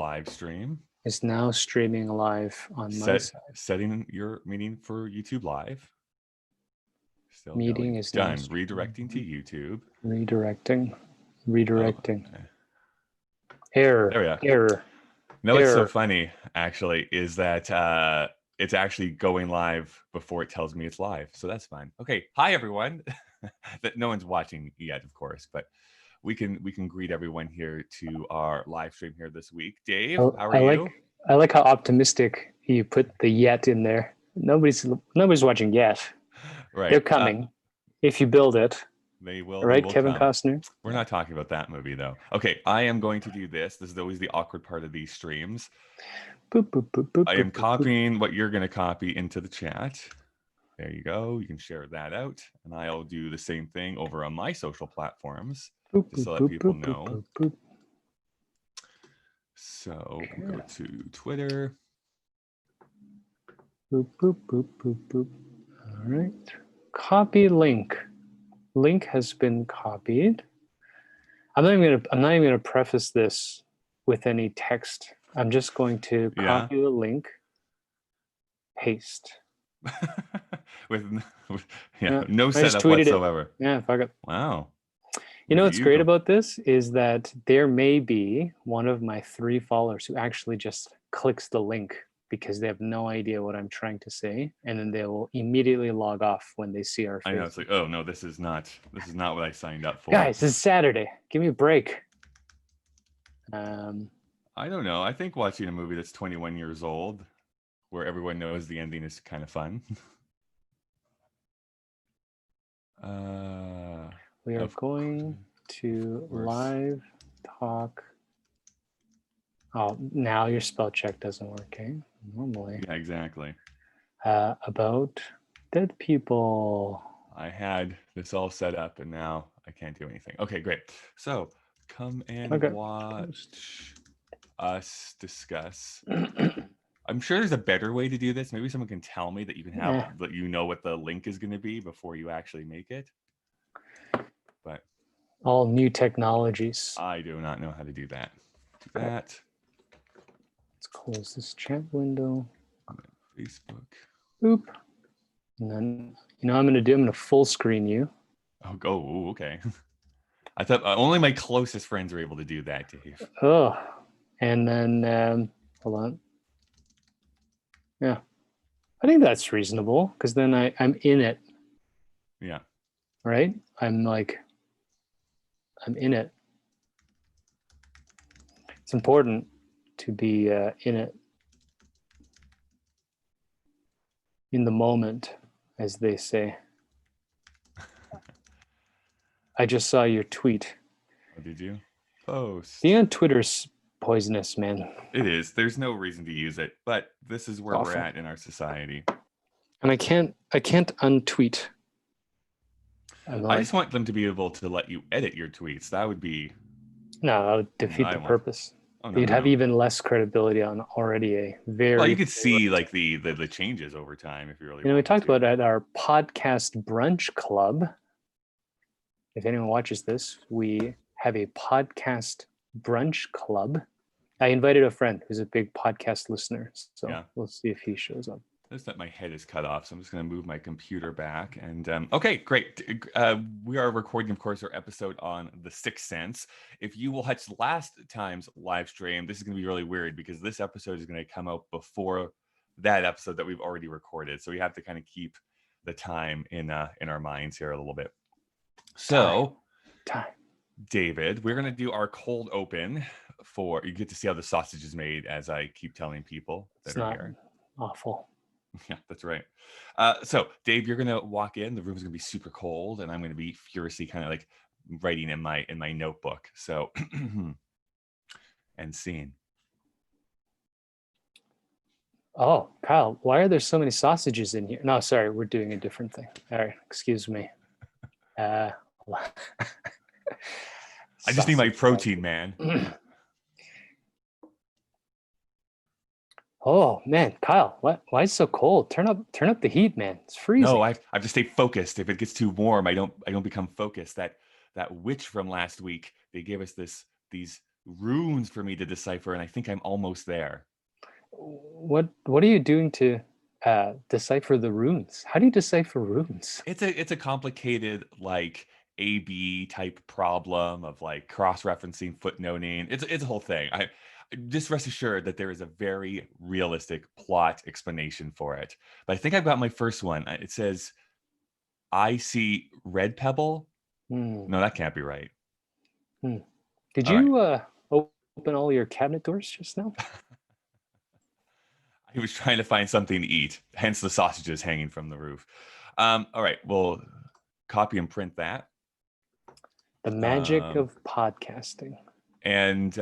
live stream. Is now streaming live on my side. Setting your meeting for YouTube Live. Still Meeting going. is Done. now Redirecting to YouTube. Redirecting. Oh, Error. there we are. Error. No, what's so funny, actually, is that it's actually going live before it tells me it's live. So that's fine. Okay. Hi, everyone. That no one's watching yet, of course, but we can greet everyone here to our live stream here this week. Dave, how are you? I like how optimistic you put the yet in there. Nobody's watching yet. Right. They're coming. If you build it. They will. Right, they will Kevin come. Costner? We're not talking about that movie, though. Okay, I am going to do this. This is always the awkward part of these streams. Boop, boop, boop, boop, I am boop, copying what you're going to copy into the chat. There you go. You can share that out. And I'll do the same thing over on my social platforms, boop, just to boop, let people boop, know. boop, boop, boop. So we'll go to Twitter. Boop, boop, boop, boop, boop. All right. Copy link. Link has been copied. I'm not even gonna preface this with any text. I'm just going to copy the link, paste. with no setup whatsoever. Yeah, fuck it. Wow. You know what's great about this is that there may be one of my 3 followers who actually just clicks the link because they have no idea what I'm trying to say, and then they will immediately log off when they see our face. I know, it's like, oh no, this is not what I signed up for. Guys, it's Saturday. Give me a break. I don't know. I think watching a movie that's 21 years old, where everyone knows the ending, is kind of fun. We are going to live talk. Oh, now your spell check doesn't work, eh? Normally. Yeah, exactly. About dead people. I had this all set up and now I can't do anything. Okay, great. So come and watch us discuss. I'm sure there's a better way to do this. Maybe someone can tell me that you can have that you know what the link is going to be before you actually make it. But all new technologies. I do not know how to do that. Do that. Let's close this chat window. Facebook. Boop. And then, you know, I'm going to full screen you. Oh, go. Okay. I thought only my closest friends are able to do that, Dave. Oh, and then, hold on. Yeah. I think that's reasonable because then I'm in it. Yeah. Right? I'm in it. It's important to be in it. In the moment, as they say. I just saw your tweet. Oh, did you? Post. Being on Twitter's poisonous, man. It is. There's no reason to use it, but this is where we're at in our society. And I can't untweet. I just want them to be able to let you edit your tweets. That would be... No, that would defeat the purpose. Oh, no, you'd have even less credibility on already a very... Well, you could see like the changes over time if you really... You know, we talked about at our podcast brunch club. If anyone watches this, we have a podcast brunch club. I invited a friend who's a big podcast listener, so we'll see if he shows up. Notice that my head is cut off, so I'm just going to move my computer back. And okay, great. We are recording, of course, our episode on The Sixth Sense. If you will watch last time's live stream, this is going to be really weird because this episode is going to come out before that episode that we've already recorded. So we have to kind of keep the time in our minds here a little bit. So, David, we're going to do our cold open for, you get to see how the sausage is made as I keep telling people that are here. Awful. Yeah, that's right. So, Dave, you're going to walk in. The room's going to be super cold, and I'm going to be furiously kind of like writing in my notebook. So, and scene. Oh, Kyle, why are there so many sausages in here? No, sorry, we're doing a different thing. All right, excuse me. I just need my protein, man. Oh man, Kyle, why is it so cold? Turn up the heat, man. It's freezing. No, I have to stay focused. If it gets too warm, I don't become focused. That witch from last week, they gave us these runes for me to decipher, and I think I'm almost there. What are you doing to decipher the runes? How do you decipher runes? It's a complicated like A/B type problem of like cross-referencing, footnoting. It's a whole thing. I just rest assured that there is a very realistic plot explanation for it. But I think I've got my first one. It says, "I see red pebble." Hmm. No, that can't be right. Did All right. you open all your cabinet doors just now? He was trying to find something to eat, hence the sausages hanging from the roof. All right, we'll copy and print that. The magic of podcasting. And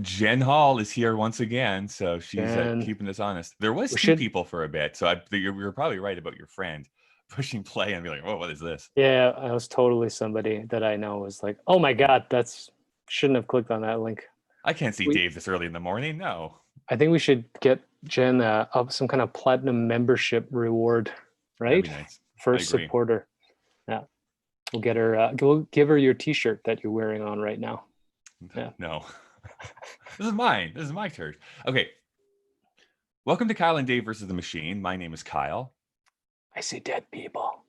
Jen Hall is here once again, so she's Jen. keeping us honest. There was We two should. people for a bit, so you're probably right about your friend pushing play and be like, "Oh, what is this?" Yeah, I was totally somebody that I know was like, "Oh my God, that's shouldn't have clicked on that link." I can't see Dave this early in the morning. No. I think we should get Jen some kind of platinum membership reward, That'd right? be nice. I First agree. supporter. Yeah, we'll get her. We'll give her your T-shirt that you're wearing on right now. Yeah. No. This is mine. This is my church. Okay. Welcome to Kyle and Dave versus the Machine. My name is Kyle. I see dead people.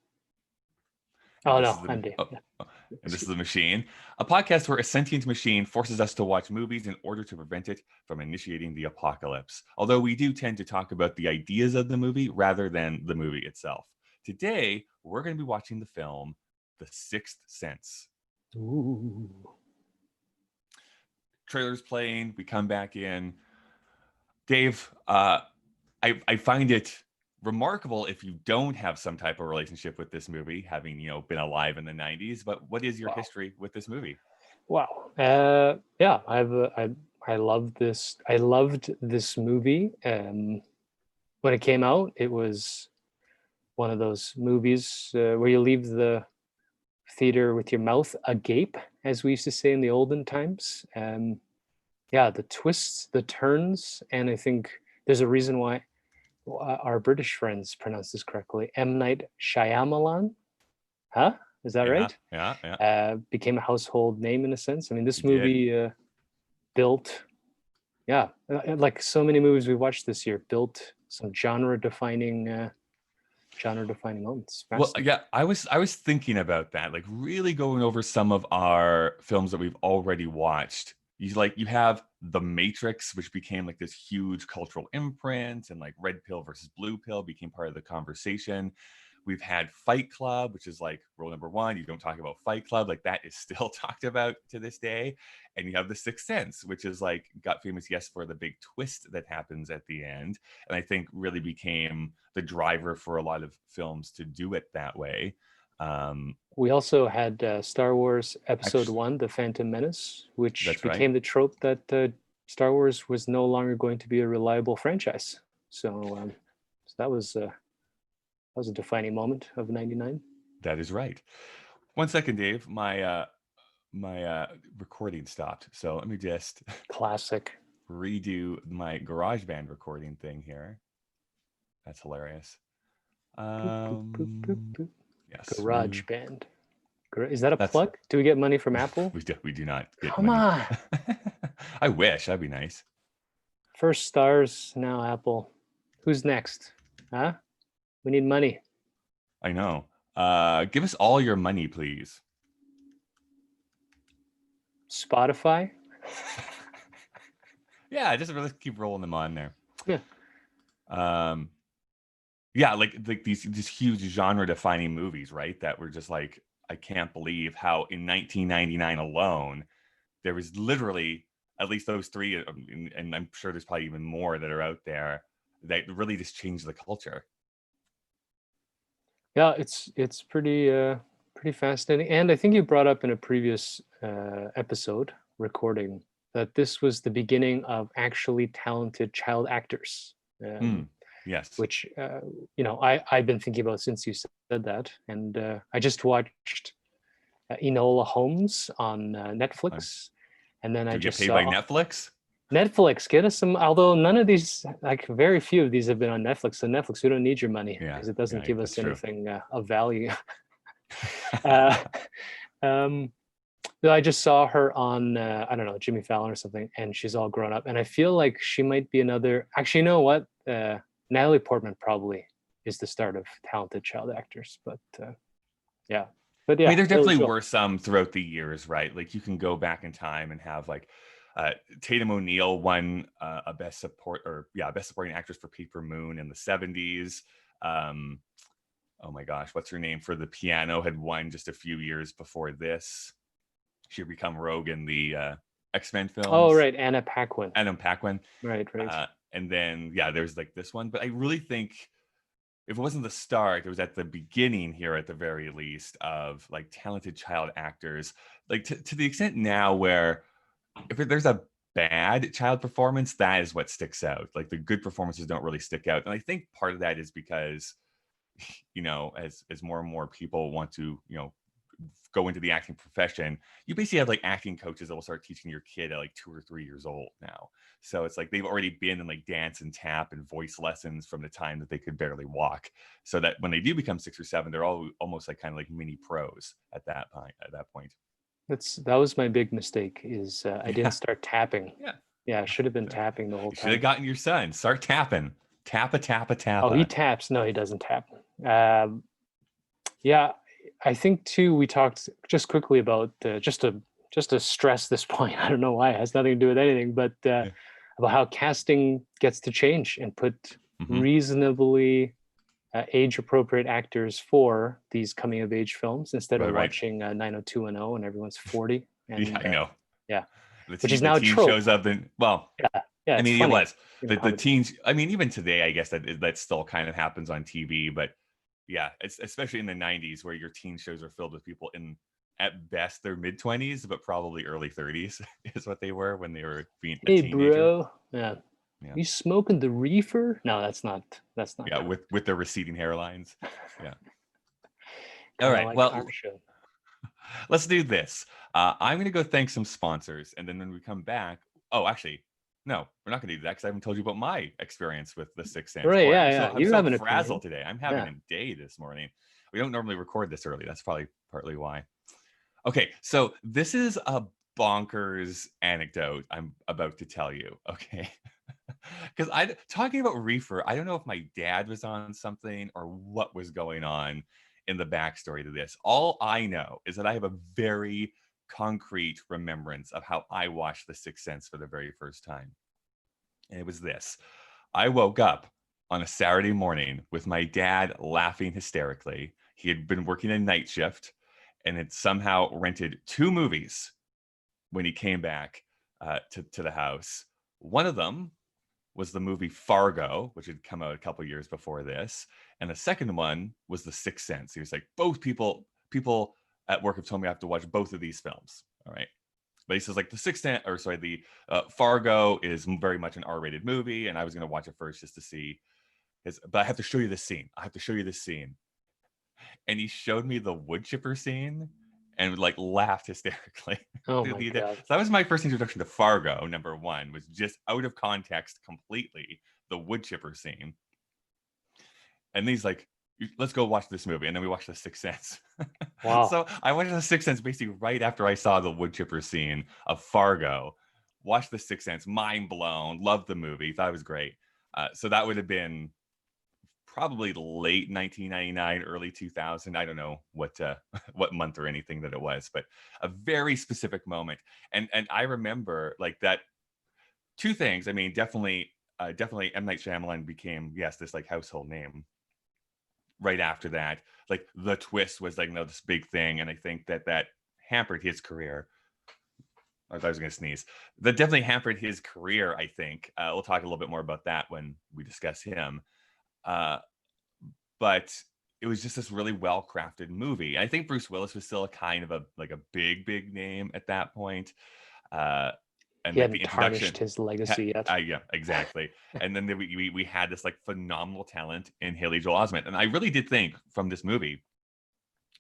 And Oh this no, is the, I'm Dave. oh, Yeah. and this is The Machine, a podcast where a sentient machine forces us to watch movies in order to prevent it from initiating the apocalypse. Although we do tend to talk about the ideas of the movie rather than the movie itself. Today, we're going to be watching the film The Sixth Sense. Ooh. Trailer's playing, we come back in. Dave, I find it remarkable if you don't have some type of relationship with this movie, having been alive in the 90s. But what is your Wow. history with this movie? Wow. Yeah, I love this. I loved this movie. When it came out, it was one of those movies where you leave the theater with your mouth agape, as we used to say in the olden times. Yeah, the twists, the turns, and I think there's a reason why our British friends pronounce this correctly. M. Night Shyamalan, huh? Is that right? Yeah. Became a household name in a sense. I mean, this He did. movie built, yeah, like so many movies we watched this year, built some genre-defining moments. Well, yeah, I was thinking about that, like really going over some of our films that we've already watched. You have The Matrix, which became like this huge cultural imprint, and like Red Pill versus Blue Pill became part of the conversation. We've had Fight Club, which is like rule number one. You don't talk about Fight Club. Like that is still talked about to this day. And you have The Sixth Sense, which is like got famous, yes, for the big twist that happens at the end. And I think really became the driver for a lot of films to do it that way. We also had Star Wars Episode Actually, 1, The Phantom Menace, which that's right. became the trope that Star Wars was no longer going to be a reliable franchise. So, so that was a defining moment of '99. That is right. 1 second, Dave. My recording stopped. So let me just Classic. redo my GarageBand recording thing here. That's hilarious. Boop, boop, boop, boop. Yes. Garage Band. Is that a That's- plug? Do we get money from Apple? We do not get Come money. on. I wish. That'd be nice. First stars, now Apple. Who's next? Huh? We need money. I know. Give us all your money, please. Spotify. Yeah, just really keep rolling them on there. Yeah. Yeah, like these huge genre-defining movies, right? That were just like, I can't believe how in 1999 alone, there was literally at least those three, and I'm sure there's probably even more that are out there that really just changed the culture. Yeah, it's pretty fascinating. And I think you brought up in a previous episode recording that this was the beginning of actually talented child actors. Yes. Which I've been thinking about since you said that, and I just watched Enola Holmes on Netflix, and then I get just paid saw by Netflix. Netflix, get us some. Although none of these, like very few of these, have been on Netflix. So Netflix, we don't need your money because it doesn't give us anything of value. I just saw her on I don't know, Jimmy Fallon or something, and she's all grown up. And I feel like she might be another. Actually, you know what? Natalie Portman probably is the start of talented child actors. But yeah, but I mean, yeah, there Haley definitely Joel. were some throughout the years, right? Like you can go back in time and have like Tatum O'Neal won a best supporting actress for Paper Moon in the 70s. Um, oh my gosh, what's her name for the piano had won just a few years before this. She had become Rogue in the X-Men Oh films. right, Anna Paquin. Adam Paquin. Right, right. And then there's like this one, but I really think if it wasn't the start, it was at the beginning here, at the very least, of like talented child actors, like to the extent now where if there's a bad child performance, that is what sticks out. Like the good performances don't really stick out, and I think part of that is because as more and more people want to go into the acting profession, you basically have like acting coaches that will start teaching your kid at like 2 or 3 years old now. So it's like they've already been in like dance and tap and voice lessons from the time that they could barely walk. So that when they do become 6 or 7, they're all almost like kind of like mini pros at that point. That was my big mistake. Is I didn't Yeah. start tapping. Yeah. Yeah, I should have been tapping the whole You should have time. gotten your son. Start tapping. Tappa, tappa, Oh, he tappa. taps. No, he doesn't tap. Yeah, I think too. We talked just quickly about just to stress this point. I don't know why it has nothing to do with anything, but Yeah. about how casting gets to change and put Mm-hmm. reasonably age-appropriate actors for these coming-of-age films instead of Right. watching 90210 and everyone's 40. Yeah, And I know. yeah, The which is the now a teen trope. shows up and Yeah, yeah, I it's mean, it funny. was You know the how teens. I mean, even today, I guess that still kind of happens on TV. But yeah, it's especially in the '90s where your teen shows are filled with people in at best their mid-20s, but probably early 30s is what they were when they were being a hey, teenager. bro. Yeah, Yeah, you smoking the reefer? No, that's not yeah, cool. with their receding hairlines. Yeah. All Kind of right. like our Well, show. let's do this. I'm going to go thank some sponsors, and then when we come back, oh, actually, no, we're not going to do that because I haven't told you about my experience with the Sixth Sense. Right? Boy, Yeah, I'm yeah. I'm You so have an frazzled opinion. today. I'm having Yeah. a day this morning. We don't normally record this early. That's probably partly why. Okay, so this is a bonkers anecdote I'm about to tell you. Okay, because I talking about reefer, I don't know if my dad was on something or what was going on in the backstory to this. All I know is that I have a very concrete remembrance of how I watched The Sixth Sense for the very first time. And it was this. I woke up on a Saturday morning with my dad laughing hysterically. He had been working a night shift and had somehow rented 2 movies when he came back to the house. One of them was the movie Fargo, which had come out a couple years before this, and the second one was The Sixth Sense. He was like, both people at work have told me I have to watch both of these films. All right. But he says like the Sixth Sense, or sorry, the Fargo is very much an R-rated movie, and I was going to watch it first just to see but I have to show you this scene. I have to show you this scene. And he showed me the wood chipper scene and like laughed hysterically. Oh So my god. that was my first introduction to Fargo. Number one was just out of context completely, the wood chipper scene. And he's like, let's go watch this movie. And then we watched The Sixth Sense. Wow. So I watched The Sixth Sense basically right after I saw the wood chipper scene of Fargo. Watched The Sixth Sense, mind blown, loved the movie, thought it was great. So that would have been probably late 1999, early 2000. I don't know what what month or anything that it was, but a very specific moment. And I remember like that. Two things. I mean, definitely M. Night Shyamalan became this like household name right after that. Like the twist was like this big thing, and I think that hampered his career. I thought I was going to sneeze. That definitely hampered his career. I think we'll talk a little bit more about that when we discuss him. But it was just this really well crafted movie. I think Bruce Willis was still a kind of a big name at that point. And He like the hadn't introduction, tarnished his legacy yet. yeah, exactly. And then we had this like phenomenal talent in Haley Joel Osment, and I really did think from this movie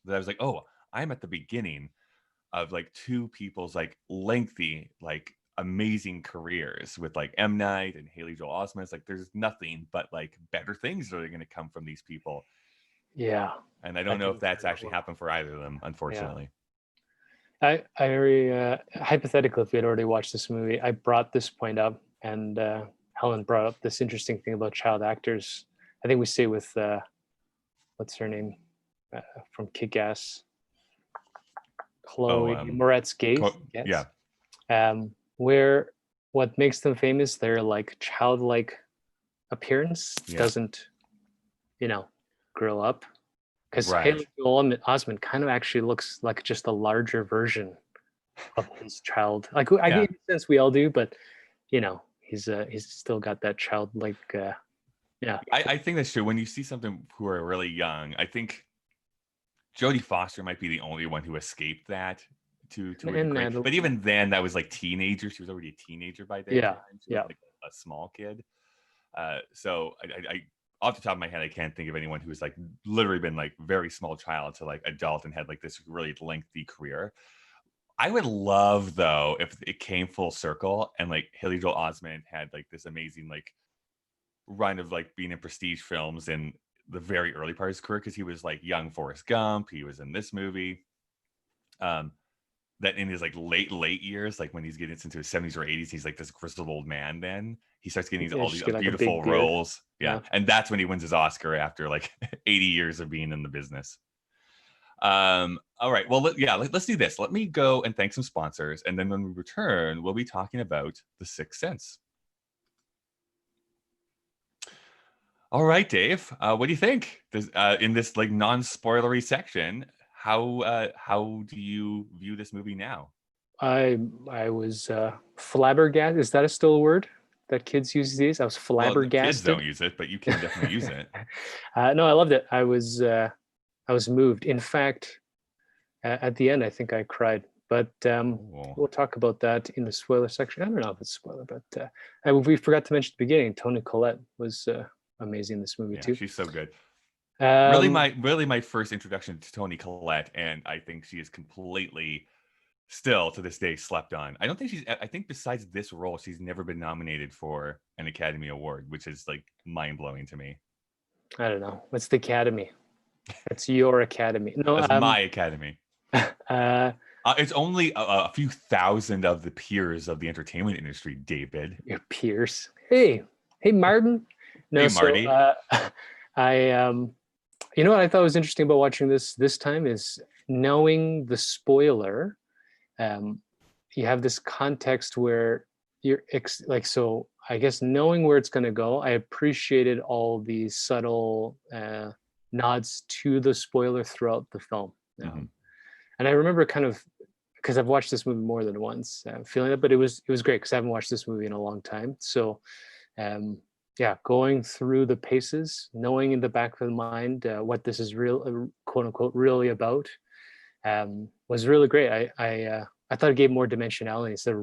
that I was like, oh, I'm at the beginning of like two people's like lengthy like amazing careers with like M. Night and Haley Joel Osment. It's like there's nothing but like better things that are going to come from these people. Yeah. And I don't That know if didn't that's turn out actually well. happened for either of them, Yeah. unfortunately. I very hypothetically, if we had already watched this movie, I brought this point up, and Helen brought up this interesting thing about child actors. I think we say with what's her name from Kick-Ass, Oh, Chloe Moretz yeah, where what makes them famous, their like childlike appearance yeah, doesn't, grow up. Because right, Haley Joel Osment kind of actually looks like just a larger version of his child. Like I yeah. think in a sense we all do, but he's still got that childlike. Yeah, I think that's true. When you see something who are really young, I think Jodie Foster might be the only one who escaped that to a and degree. Natalie. But even then, that was like teenager. She was already a teenager by that Yeah, time. She yeah. wasn't like a small kid. So I off the top of my head, I can't think of anyone who's like literally been like very small child to like adult and had like this really lengthy career. I would love though if it came full circle and like Haley Joel Osment had like this amazing like run of like being in prestige films in the very early part of his career because he was like young Forrest Gump. He was in this movie. Um, that in his like late years, like when he's getting into his 70s or 80s, he's like this grizzled old man. Then he starts getting Yeah, all these just get like a big beautiful beard. roles. Yeah, Yeah. and that's when he wins his Oscar after like 80 years of being in the business. All right, well, let's do this. Let me go and thank some sponsors, and then when we return, we'll be talking about The Sixth Sense. All right, Dave. What do you think? In this like non-spoilery section, how do you view this movie now? I was flabbergasted. Is that still a word that kids use these? I was Well, the kids don't flabbergasted. use it, but you can definitely use it. No, I loved it. I was moved. In fact, at the end, I think I cried. But Oh, we'll talk about that in the spoiler section. I don't know if it's a spoiler, but we forgot to mention at the beginning. Toni Collette was amazing in this movie yeah, too. she's so good. Um, Really my first introduction to Toni Collette, and I think she is completely still to this day slept on. I don't think she's. I think besides this role, she's never been nominated for an Academy Award, which is like mind blowing to me. I don't know. It's the Academy. It's your Academy. No, That's my Academy. uh, It's only a few thousand of the peers of the entertainment industry, David. your peers. Hey, Martin. Hey, No, so Marty. I you know what I thought was interesting about watching this time is knowing the spoiler. Um, you have this context where like, so I guess knowing where it's going to go, I appreciated all the subtle nods to the spoiler throughout the film. Mhm. And I remember kind of, because I've watched this movie more than once, feeling that, but it was great because I haven't watched this movie in a long time. So um, yeah, going through the paces, knowing in the back of the mind what this is real, quote unquote, really about, was really great. I thought it gave more dimensionality instead of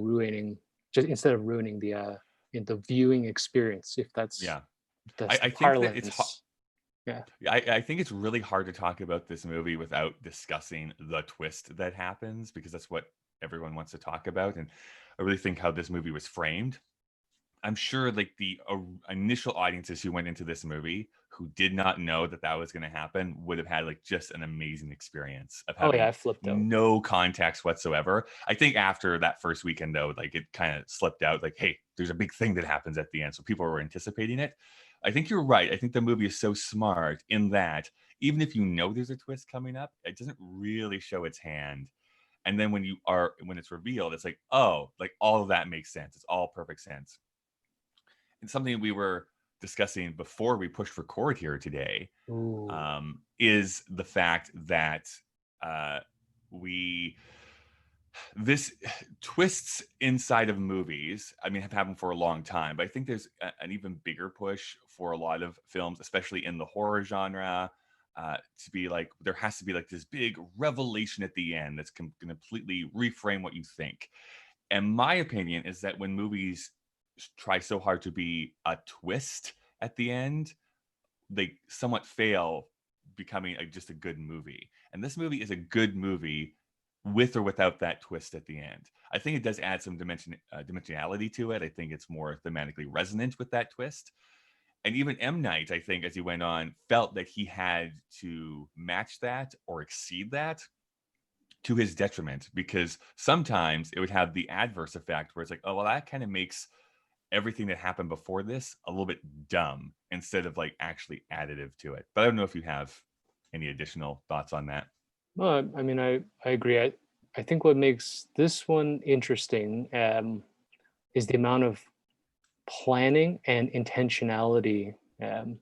ruining the viewing experience. If Yeah, that's the I think that it's parlance. Yeah. I think it's really hard to talk about this movie without discussing the twist that happens because that's what everyone wants to talk about. And I really think how this movie was framed. I'm sure like the initial audiences who went into this movie who did not know that that was going to happen would have had like just an amazing experience of Oh yeah, having I flipped out. no context whatsoever. I think after that first weekend though, like it kind of slipped out like, hey, there's a big thing that happens at the end. So people were anticipating it. I think you're right. I think the movie is so smart in that even if you know there's a twist coming up, it doesn't really show its hand. And then when it's revealed, it's like, oh, like all of that makes sense. It's all perfect sense. And something we were discussing before we pushed record here today Ooh. is the fact that uh, we this twists inside of movies, I mean, have happened for a long time, but I think there's an even bigger push for a lot of films, especially in the horror genre, to be like, there has to be like this big revelation at the end that's going to completely reframe what you think. And my opinion is that when movies try so hard to be a twist at the end, they somewhat fail becoming just a good movie. And this movie is a good movie with or without that twist at the end. I think it does add some dimensionality to it. I think it's more thematically resonant with that twist. And even M. Night, I think, as he went on, felt that he had to match that or exceed that. to his detriment, because sometimes it would have the adverse effect where it's like, oh, well, that kind of makes everything that happened before this a little bit dumb instead of like actually additive to it. But I don't know if you have any additional thoughts on that. Well, I mean, I agree. I think what makes this one interesting is the amount of planning and intentionality, and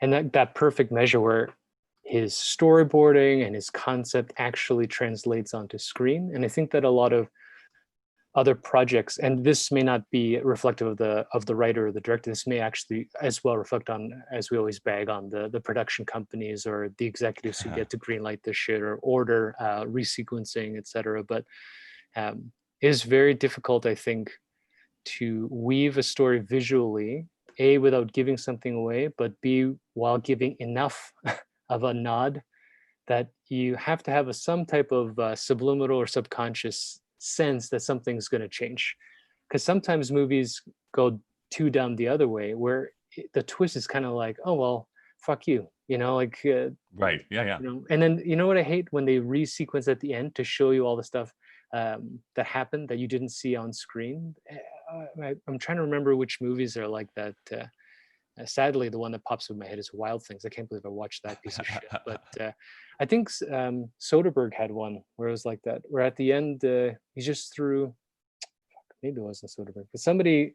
that perfect measure where his storyboarding and his concept actually translates onto screen. And I think that a lot of other projects, and this may not be reflective of the writer or the director, this may actually as well reflect on, as we always bag on, the production companies or the executives who get to greenlight this shit or order resequencing, etc. But it is very difficult, I think, to weave a story visually, A, without giving something away, but B, while giving enough of a nod that you have to have some type of subliminal or subconscious sense that something's going to change. Because sometimes movies go too dumb the other way, where the twist is kind of like, oh, well, fuck you, like, Right. Yeah. and then, you know what I hate? When they resequence at the end to show you all the stuff that happened that you didn't see on screen. I'm trying to remember which movies are like that. Sadly, the one that pops up in my head is Wild Things. I can't believe I watched that piece of shit. But I think Soderbergh had one where it was like that, where at the end he just threw. Maybe it wasn't Soderbergh, but somebody.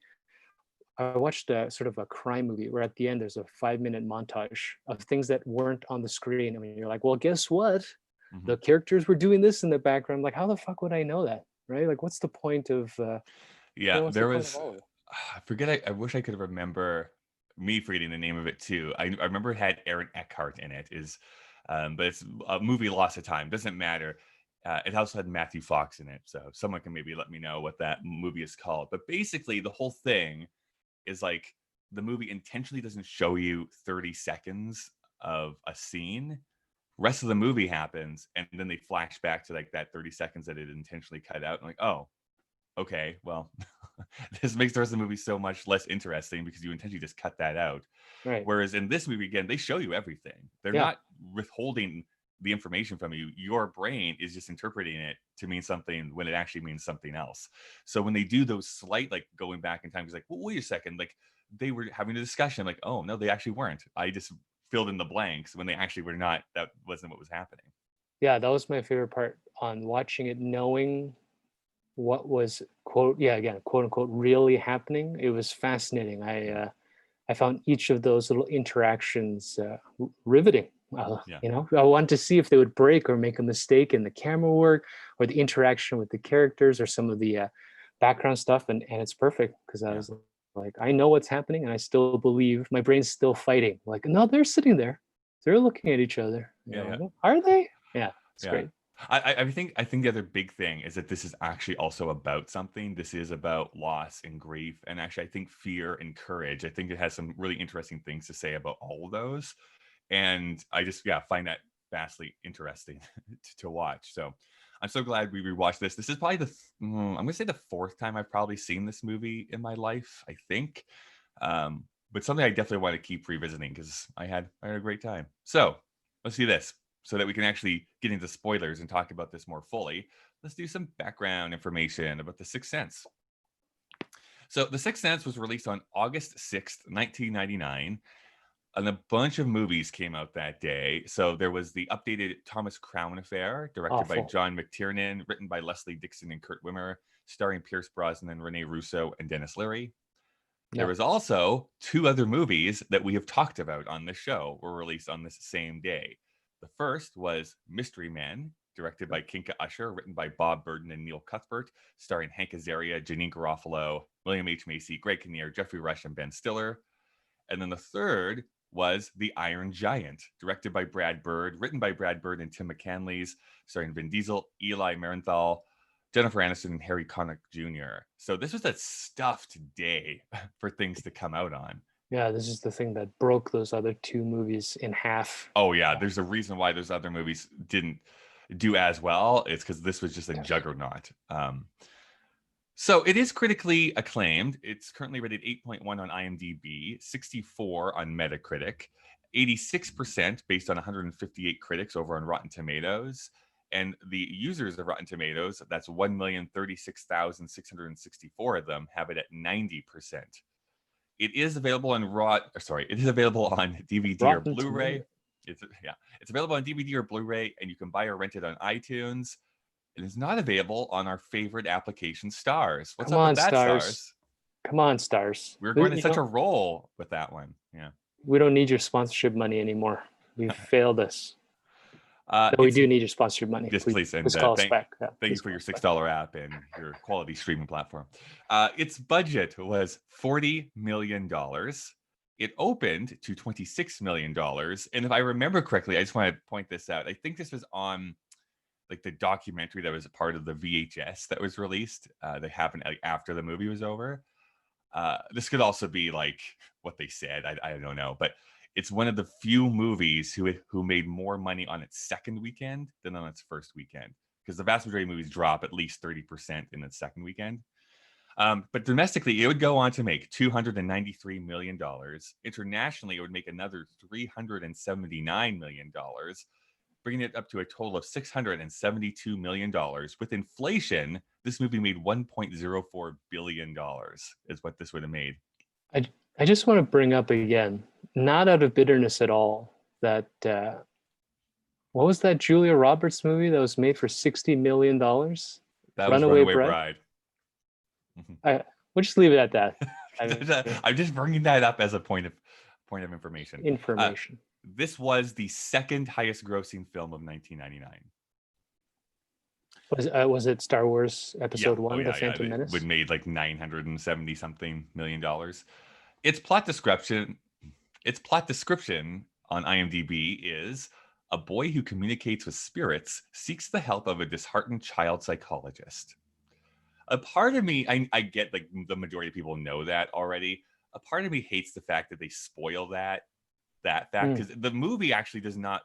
I watched sort of a crime movie where at the end there's a 5-minute montage of things that weren't on the screen. I mean, you're like, well, guess what? Mm-hmm. The characters were doing this in the background. Like, how the fuck would I know that? Right? Like, what's the point of? There was. I forget. I wish I could remember. Me forgetting the name of it too. I remember it had Aaron Eckhart in it. But it's a movie lost of time. Doesn't matter. It also had Matthew Fox in it. So someone can maybe let me know what that movie is called. But basically, the whole thing is like the movie intentionally doesn't show you 30 seconds of a scene. Rest of the movie happens, and then they flash back to like that 30 seconds that it intentionally cut out. And like, oh, okay, well, this makes the rest of the movie so much less interesting because you intentionally just cut that out. Right. Whereas in this movie, again, they show you everything. They're not withholding the information from you. Your brain is just interpreting it to mean something when it actually means something else. So when they do those slight, like going back in time, it's like, well, wait a second, like they were having a discussion, like, oh no, they actually weren't. I just filled in the blanks when they actually were not. That wasn't what was happening. Yeah, that was my favorite part on watching it, knowing what was quote unquote really happening. It was fascinating. I found each of those little interactions riveting. I wanted to see if they would break or make a mistake in the camera work or the interaction with the characters or some of the background stuff, and it's perfect because I was like, I know what's happening, and I still believe. My brain's still fighting. Like, no, they're sitting there, they're looking at each other. Are they? Yeah, it's great. I think the other big thing is that this is actually also about something. This is about loss and grief, and actually I think fear and courage. I think it has some really interesting things to say about all of those, and I just find that vastly interesting to watch. So I'm so glad we rewatched this. This is probably I'm gonna say the fourth time I've probably seen this movie in my life, I think. But something I definitely want to keep revisiting because I had a great time. So let's do this. So that we can actually get into spoilers and talk about this more fully, let's do some background information about The Sixth Sense. So The Sixth Sense was released on August 6th, 1999, and a bunch of movies came out that day. So there was the updated Thomas Crown Affair, directed by John McTiernan, written by Leslie Dixon and Kurt Wimmer, starring Pierce Brosnan, Rene Russo, and Dennis Leary. There was also 2 other movies that we have talked about on this show were released on this same day. The first was Mystery Men, directed by Kinka Usher, written by Bob Burden and Neil Cuthbert, starring Hank Azaria, Janine Garofalo, William H. Macy, Greg Kinnear, Jeffrey Rush, and Ben Stiller. And then the third was The Iron Giant, directed by Brad Bird, written by Brad Bird and Tim McCanlys, starring Vin Diesel, Eli Marienthal, Jennifer Aniston, and Harry Connick Jr. So this was a stuffed day for things to come out on. Yeah, this is the thing that broke those other 2 movies in half. Oh yeah, there's a reason why those other movies didn't do as well. It's because this was just a juggernaut. So it is critically acclaimed. It's currently rated 8.1 on IMDb, 64 on Metacritic, 86% based on 158 critics over on Rotten Tomatoes, And the users of Rotten Tomatoes, that's 1,036,664 of them, have it at 90%. It is available on it is available on DVD or Rotten Blu-ray. Tomato. It's available on DVD or Blu-ray, and you can buy or rent it on iTunes. It is not available on our favorite application, Stars. What's Come up on, with that, Stars. Come on, Stars. We were going in such a roll with that one. Yeah. We don't need your sponsorship money anymore. You failed us. No, we do need your sponsorship money. Yes, please. And call us back. Yeah, thank you for your $6 app and your quality streaming platform. Its budget was $40 million. It opened to $26 million. And if I remember correctly, I just want to point this out. I think this was on like the documentary that was a part of the VHS that was released. That happened like, after the movie was over. This could also be like what they said. I don't know, but it's one of the few movies who made more money on its second weekend than on its first weekend, because the vast majority of movies drop at least 30% in its second weekend. But domestically, it would go on to make $293 million. Internationally, it would make another $379 million, bringing it up to a total of $672 million. With inflation, this movie made $1.04 billion is what this would have made. I just want to bring up again, not out of bitterness at all, that what was that Julia Roberts movie that was made for $60 million? That was Runaway Bride. We'll just leave it at that. I'm just bringing that up as a point of information. This was the second highest grossing film of 1999. Was it Star Wars Episode 1, The Phantom Menace? It made like $970 something million. Its plot description on IMDb is: a boy who communicates with spirits seeks the help of a disheartened child psychologist. A part of me, I get like the majority of people know that already. A part of me hates the fact that they spoil that fact, because the movie actually does not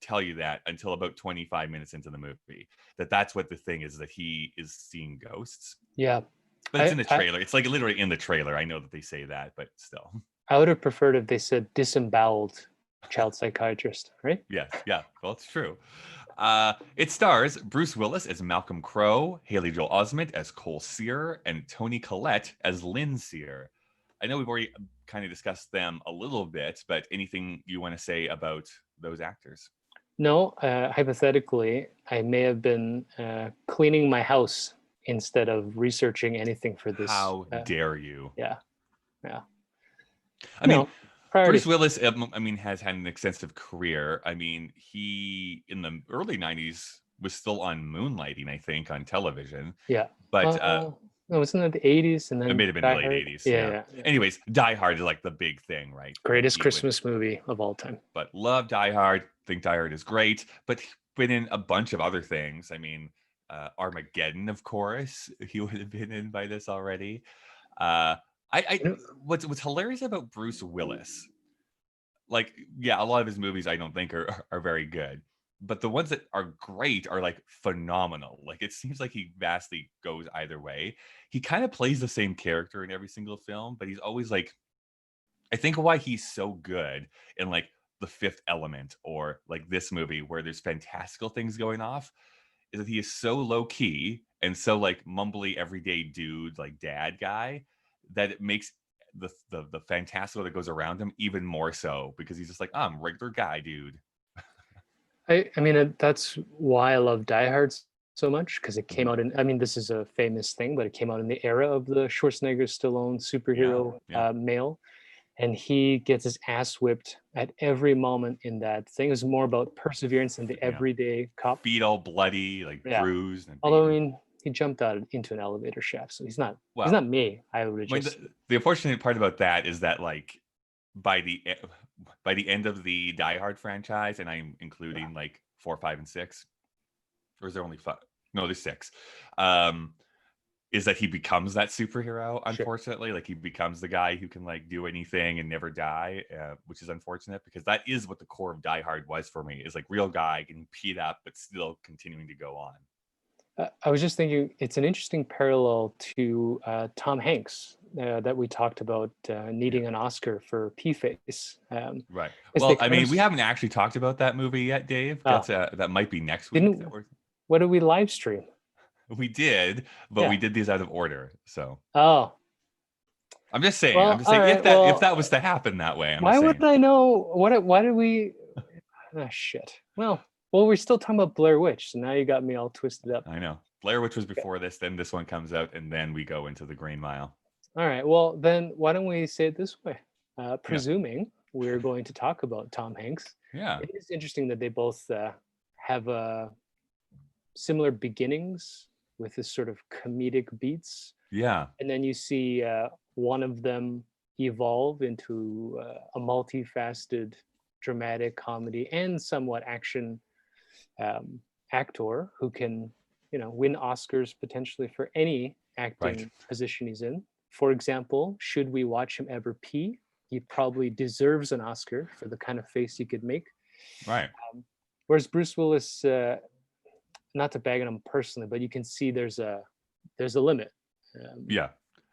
tell you that until about 25 minutes into the movie, that's what the thing is, that he is seeing ghosts. Yeah. But it's in the trailer. It's like literally in the trailer. I know that they say that, but still. I would have preferred if they said disemboweled child psychiatrist, right? Yes. Yeah. Well, it's true. It stars Bruce Willis as Malcolm Crowe, Haley Joel Osment as Cole Sear, and Toni Collette as Lynn Sear. I know we've already kind of discussed them a little bit, but anything you want to say about those actors? No, hypothetically, I may have been cleaning my house instead of researching anything for this. How dare you? Yeah. I mean, Bruce Willis, has had an extensive career. I mean, he, in the early 90s, was still on Moonlighting, I think, on television. Yeah. But no, wasn't it the 80s? And then it may have been the late 80s. Yeah. Anyways, Die Hard is like the big thing, right? Greatest Christmas movie of all time. But love Die Hard. Think Die Hard is great. But he's been in a bunch of other things. I mean, Armageddon, of course, he would have been in by this already. What's hilarious about Bruce Willis, like, yeah, a lot of his movies I don't think are very good, but the ones that are great are like phenomenal. Like, it seems like he vastly goes either way. He kind of plays the same character in every single film, but he's always like, I think why he's so good in like The Fifth Element or like this movie where there's fantastical things going off is that he is so low key and so like mumbly everyday dude, like dad guy, that it makes the fantastical that goes around him even more so, because he's just like, I'm a regular guy, dude. I mean, that's why I love Die Hard so much, because it came out in, I mean, this is a famous thing, but it came out in the era of the Schwarzenegger Stallone superhero male. And he gets his ass whipped at every moment in that thing. It was more about perseverance than the everyday cop. Feet all bloody, like bruised. And although, I mean, he jumped out into an elevator shaft, so he's not me. I would just... the unfortunate part about that is that, like, by the end of the Die Hard franchise, and I'm including like 4, 5, and 6, or is there only 5? No, there's 6. Is that he becomes that superhero, unfortunately. Like, he becomes the guy who can like do anything and never die, which is unfortunate, because that is what the core of Die Hard was for me, is like real guy getting beat up but still continuing to go on. I was just thinking it's an interesting parallel to Tom Hanks that we talked about needing an Oscar for P-Face. Right. Well, I mean, we haven't actually talked about that movie yet, Dave. That might be next week. what did we live stream? We did, but Yeah. we did these out of order. So Oh, I'm just saying. I'm well, just all saying right. if that was to happen that way, I'm Why just would saying. I know? Why did we? Ah, shit. Well, we're still talking about Blair Witch, so now you got me all twisted up. I know. Blair Witch was Okay. before this, then this one comes out, and then we go into the Green Mile. All right. Well, then why don't we say it this way? Yeah. Presuming we're going to talk about Tom Hanks, Yeah. it is interesting that they both have similar beginnings with this sort of comedic beats, Yeah. and then you see one of them evolve into a multifaceted dramatic comedy and somewhat action actor who can, win Oscars potentially for any acting Right. position he's in. For example, should we watch him ever pee? He probably deserves an Oscar for the kind of face he could make. Right. Whereas Bruce Willis, not to bag on him personally, but you can see there's a limit. Yeah.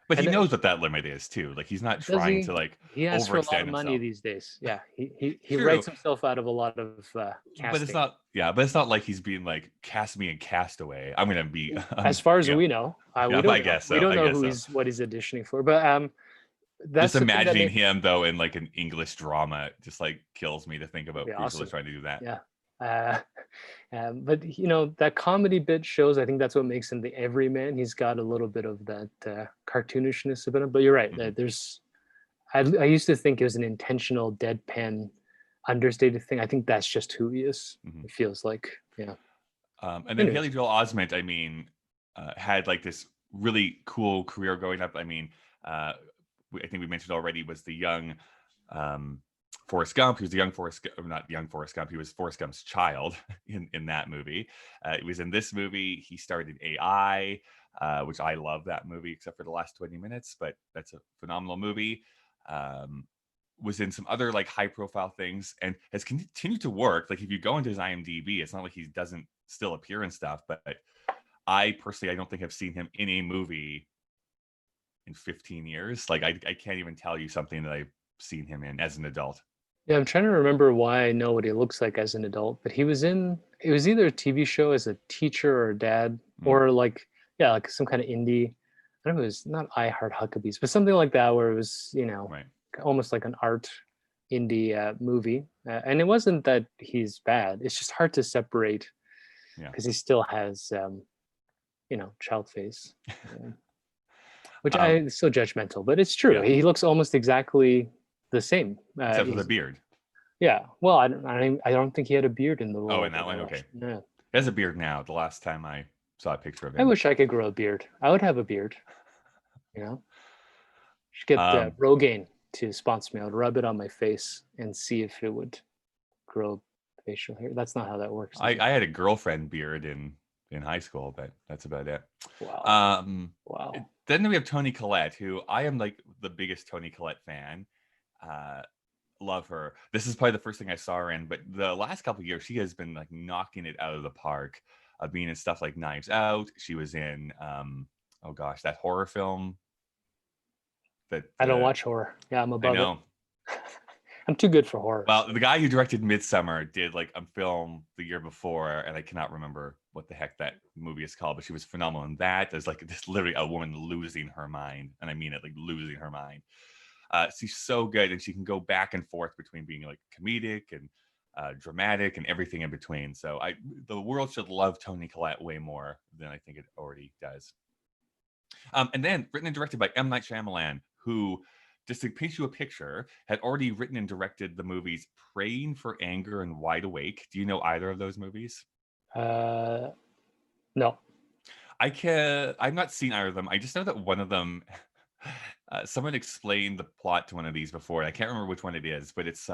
But he And knows what that limit is too. Like he's not does trying to like he asks for a lot overextend of money himself. these days. Yeah, he True. writes himself out of a lot of But casting. it's not. Yeah. But it's not like he's being like cast me in Castaway. I'm gonna be. As far as yeah. we know, Yeah, we I don't know. guess so. We don't I know guess what he's auditioning for. But that's just the thing that imagining him though in like an English drama just like kills me to think about Bruce awesome. Willis trying to do that. Yeah. But that comedy bit shows. I think that's what makes him the everyman. He's got a little bit of that cartoonishness about him. But you're right. There's. I used to think it was an intentional deadpan, understated thing. I think that's just who he is. It feels like. Yeah. And then Haley Joel Osment, I mean, had like this really cool career growing up. I mean, I think we mentioned already was the young Forrest Gump. He was the young not young Forrest Gump. He was Forrest Gump's child in that movie. He was in this movie. He starred in AI, which I love that movie, except for the last 20 minutes. But that's a phenomenal movie. Was in some other like high profile things and has continued to work. Like if you go into his IMDb, it's not like he doesn't still appear in stuff, but I personally, I don't think I've seen him in a movie in 15 years. Like I can't even tell you something that I've seen him in as an adult. Yeah, I'm trying to remember why I know what he looks like as an adult, but it was either a TV show as a teacher or a dad, or like some kind of indie. I don't know, it was not I Heart Huckabees, but something like that where it was, Right. almost like an art indie movie. And it wasn't that he's bad. It's just hard to separate because he still has, child face, which I'm so judgmental, but it's true. He looks almost exactly the same. Except for the beard. Yeah. Well, I don't think he had a beard in the role. Oh, in that one? Okay. Yeah. He has a beard now. The last time I saw a picture of him. I wish I could grow a beard. I would have a beard. Should get Rogaine to sponsor me. I would rub it on my face and see if it would grow facial hair. That's not how that works. I had a girlfriend beard in high school, but that's about it. Wow. Wow. Then we have Toni Collette, who I am like the biggest Toni Collette fan. Love her. This is probably the first thing I saw her in, but the last couple of years, she has been like knocking it out of the park. Being in stuff like Knives Out. She was in, oh gosh, that horror film. That I don't watch horror. Yeah, I'm above I know. it. I'm too good for horror. Well, the guy who directed Midsommar did like a film the year before, and I cannot remember what the heck that movie is called, but she was phenomenal in that. There's like this literally a woman losing her mind, and I mean it, like losing her mind. She's so good, and she can go back and forth between being like comedic and dramatic and everything in between. So the world should love Toni Collette way more than I think it already does. And then written and directed by M. Night Shyamalan, who, just to paint you a picture, had already written and directed the movies Praying for Anger and Wide Awake. Do you know either of those movies? No. I've not seen either of them. I just know that one of them, someone explained the plot to one of these before. I can't remember which one it is, but it's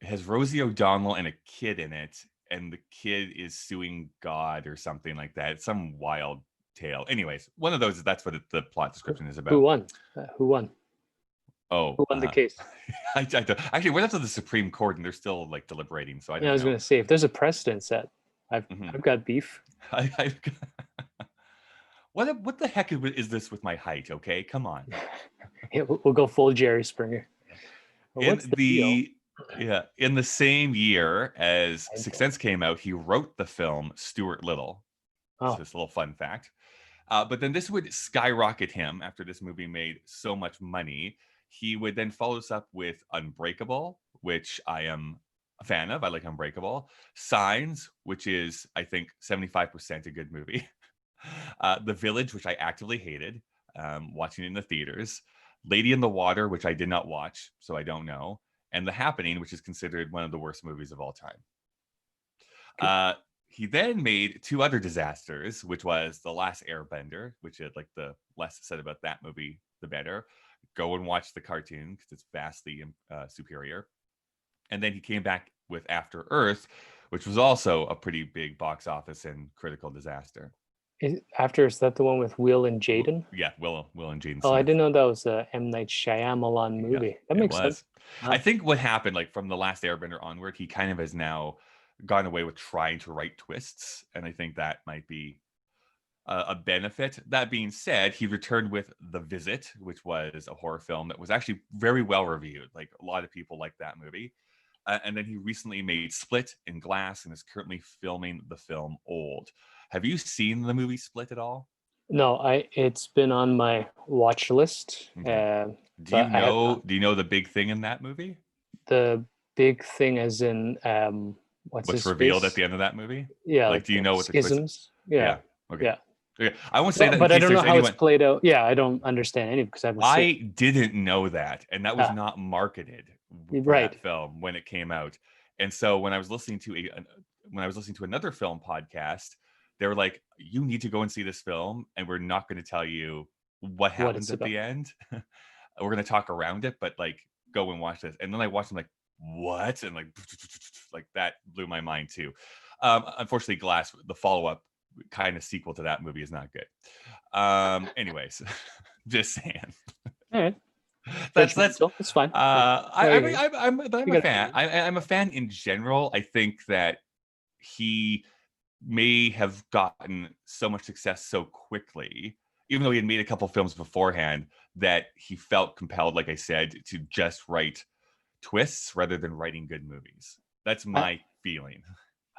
it has Rosie O'Donnell and a kid in it, and the kid is suing God or something like that. It's some wild tale. Anyways, one of those, that's what the plot description is about. Who won? Who won? Oh, who won the case? I don't, actually, we're up to the Supreme Court, and they're still like deliberating. So I don't know. I was going to say, if there's a precedent set, I've got beef. What the heck is this with my height? Okay, come on. Yeah, we'll go full Jerry Springer. In the Yeah, in the same year as Sixth Painful. Sense came out, he wrote the film Stuart Little. So Oh, just a little fun fact. But then this would skyrocket him after this movie made so much money. He would then follow this up with Unbreakable, which I am a fan of. I like Unbreakable. Signs, which is, I think, 75% a good movie. The Village, which I actively hated, watching it in the theaters. Lady in the Water, which I did not watch, so I don't know. And The Happening, which is considered one of the worst movies of all time. good. Uh, he then made two other disasters, which was The Last Airbender, which is like the less said about that movie, the better. Go and watch the cartoon because it's vastly superior. And then he came back with After Earth, which was also a pretty big box office and critical disaster. Is that the one with Will and Jaden? Yeah, Will and Jaden Oh, I Smith. didn't know that was a M. Night Shyamalan Yeah, movie. That it makes sense. was. I think what happened, like from The Last Airbender onward, he kind of has now gone away with trying to write twists, and I think that might be a benefit. That being said, he returned with The Visit, which was a horror film that was actually very well reviewed. Like a lot of people like that movie. And then he recently made Split and Glass and is currently filming the film Old. Have you seen the movie Split at all? No, it's been on my watch list, Okay. but I have not. Do you know the big thing in that movie? The big thing as in what's What's his revealed at face? the end of that movie? Yeah, Like, like do you the know what the twist? schisms. Yeah, Yeah. Okay. yeah. Okay. I won't say that in But I case don't know there's how it's anyone. played out. Yeah, I don't understand any because I haven't seen. I didn't know that, and that was Ah, not marketed for right. that film when it came out. And so when I was listening to when I was listening to another film podcast, they were like, "You need to go and see this film, and we're not going to tell you what What happens it's at about. the end. We're going to talk around it, but like, go and watch this." And then I watched them like, "What?" And like, like that blew my mind too. Unfortunately, Glass, the follow up kind of sequel to that movie, is not good. Anyways, just saying. All right. That's Judgmental. It's fine. I, Yeah, I mean I'm you a got fan. opinions. I'm a fan in general. I think that he may have gotten so much success so quickly, even though he had made a couple films beforehand, that he felt compelled, like I said, to just write twists rather than writing good movies. That's I, my feeling.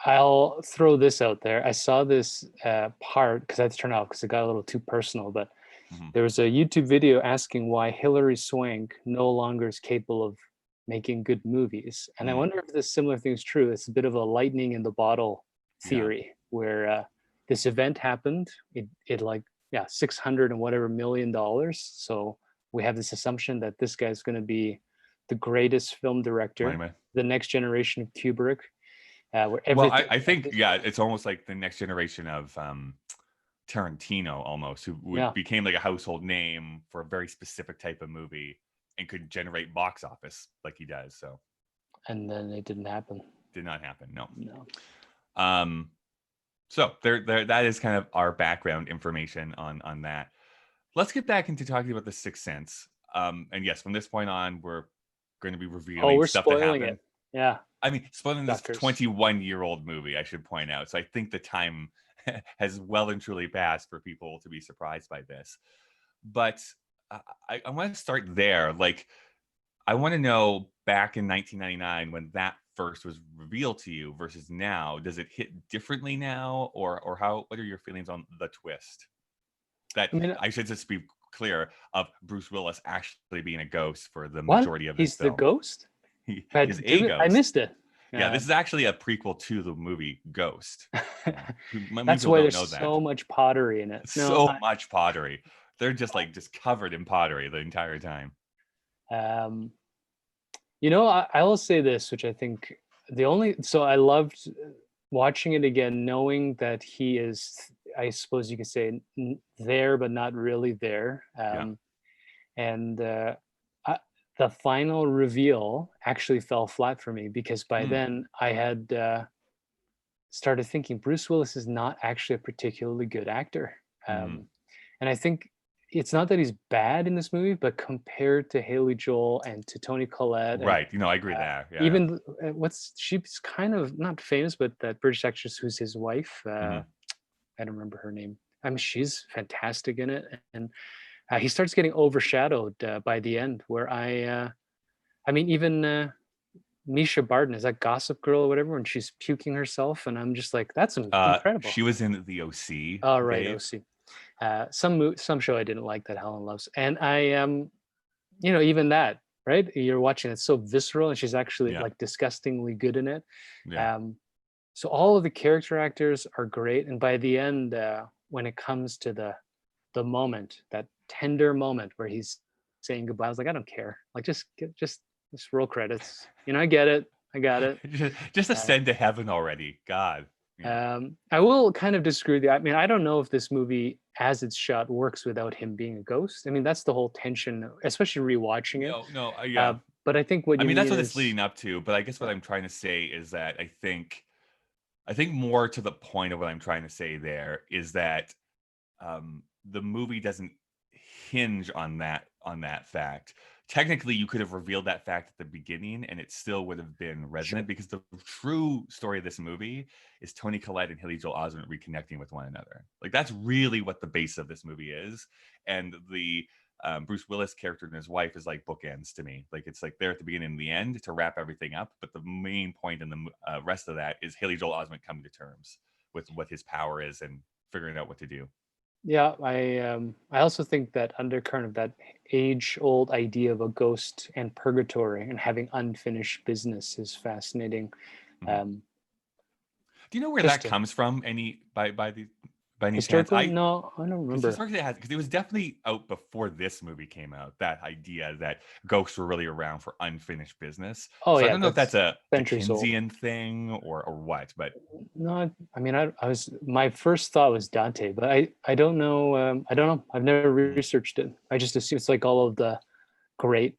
I'll throw this out there. I saw this part because I had to turn it off because it got a little too personal. But Mhm. there was a YouTube video asking why Hilary Swank no longer is capable of making good movies, and I Mm, wonder if this similar thing is true. It's a bit of a lightning in the bottle yeah, theory, where this event happened. It like yeah, 600 and whatever $1 million. So we have this assumption that this guy's going to be the greatest film director, anyway. the next generation of Kubrick, where Well, everything I at think this yeah, point. it's almost like the next generation of Tarantino almost, who would Yeah, became like a household name for a very specific type of movie and could generate box office like he does. So and then it didn't happen. did not happen. No. No. Um, so there that is kind of our background information on that. Let's get back into talking about the Sixth Sense. And yes, from this point on, we're going to be Oh, revealing we're stuff that spoiling it. happened. Yeah, I mean, spoiling this suckers. 21-year-old movie, I should point out. So I think the time has well and truly passed for people to be surprised by this. But I want to start there. Like, I want to know back in 1999 when that first was revealed to you versus now. Does it hit differently now, or how? What are your feelings on the twist? That I mean, I should just be clear of Bruce Willis actually being a ghost for the what? majority of this He's the film. ghost? He But is a I ghost. missed it. Yeah, Uh, this is actually a prequel to the movie Ghost. Many that's people why don't there's know that. so much pottery in it. No, So much pottery. They're just covered in pottery the entire time. um, I will say this, which I think so I loved watching it again, knowing that he is, I suppose you could say, there, but not really there. Yeah. And I, the final reveal actually fell flat for me because by Mm, then I had started thinking Bruce Willis is not actually a particularly good actor. mm. And I think it's not that he's bad in this movie, but compared to Haley Joel and to Toni Collette and Right. I agree there. Yeah. even she's kind of not famous, but that British actress who's his wife, Hmm. I don't remember her name. I mean, she's fantastic in it, and he starts getting overshadowed by the end. Where I mean, even Misha Barton, is that Gossip Girl or whatever, when she's puking herself, and I'm just like, that's incredible. She was in the OC. Oh right, Dave. OC. Some show I didn't like that Helen loves, and I even that, right? You're watching, it's so visceral, and she's actually Yeah, like disgustingly good in it. yeah. Um, so all of the character actors are great, and by the end, when it comes to the moment, that tender moment where he's saying goodbye, I was like, I don't care. Like, just roll credits. I get it. I got it. Just Uh, ascend to heaven already. God. Yeah. I will kind of disagree with you. I mean, I don't know if this movie, as it's shot, works without him being a ghost. I mean, that's the whole tension, especially rewatching it. No, yeah. But I think what I you mean, that's mean what it's is, leading up to. But I guess what yeah, I'm trying to say is that I think more to the point of what I'm trying to say there is that the movie doesn't hinge on that fact. Technically, you could have revealed that fact at the beginning, and it still would have been sure. resonant because the true story of this movie is Toni Collette and Haley Joel Osment reconnecting with one another. Like that's really what the base of this movie is, and the Bruce Willis character and his wife is like bookends to me. Like it's like they're at the beginning and the end to wrap everything up, but the main point in the rest of that is Haley Joel Osment coming to terms with what his power is and figuring out what to do. Yeah, I also think that undercurrent of that age-old idea of a ghost and purgatory and having unfinished business is fascinating. Mhm. Um, Do you know where just that to, comes from? By any chance? historically, no, I don't Because remember. historically it has, because it was definitely out before this movie came out. That idea that ghosts were really around for unfinished business. Oh So I yeah, don't know if that's that's a centuries old. Dickensian thing or what, but No, I mean, I was, my first thought was Dante, but I don't know. I don't know. I've never mm, researched it. I just assume it's like all of the great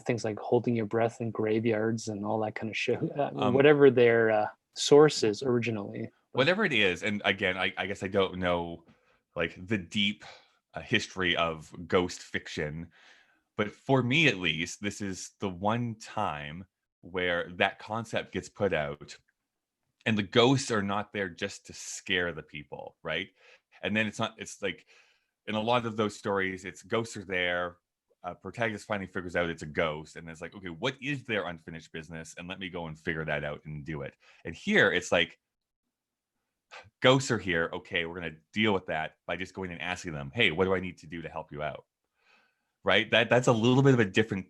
things like holding your breath in graveyards and all that kind of shit. um, Whatever their source is originally. But whatever it is. And again, I guess I don't know like the deep history of ghost fiction, but for me at least, this is the one time where that concept gets put out and the ghosts are not there just to scare the people, right? And then it's like in a lot of those stories, it's ghosts are there. Protagonist finally figures out it's a ghost, and it's like, okay, what is their unfinished business? And let me go and figure that out and do it. And here, it's like ghosts are here. Okay, we're gonna deal with that by just going and asking them, hey, what do I need to do to help you out? Right? That's a little bit of a different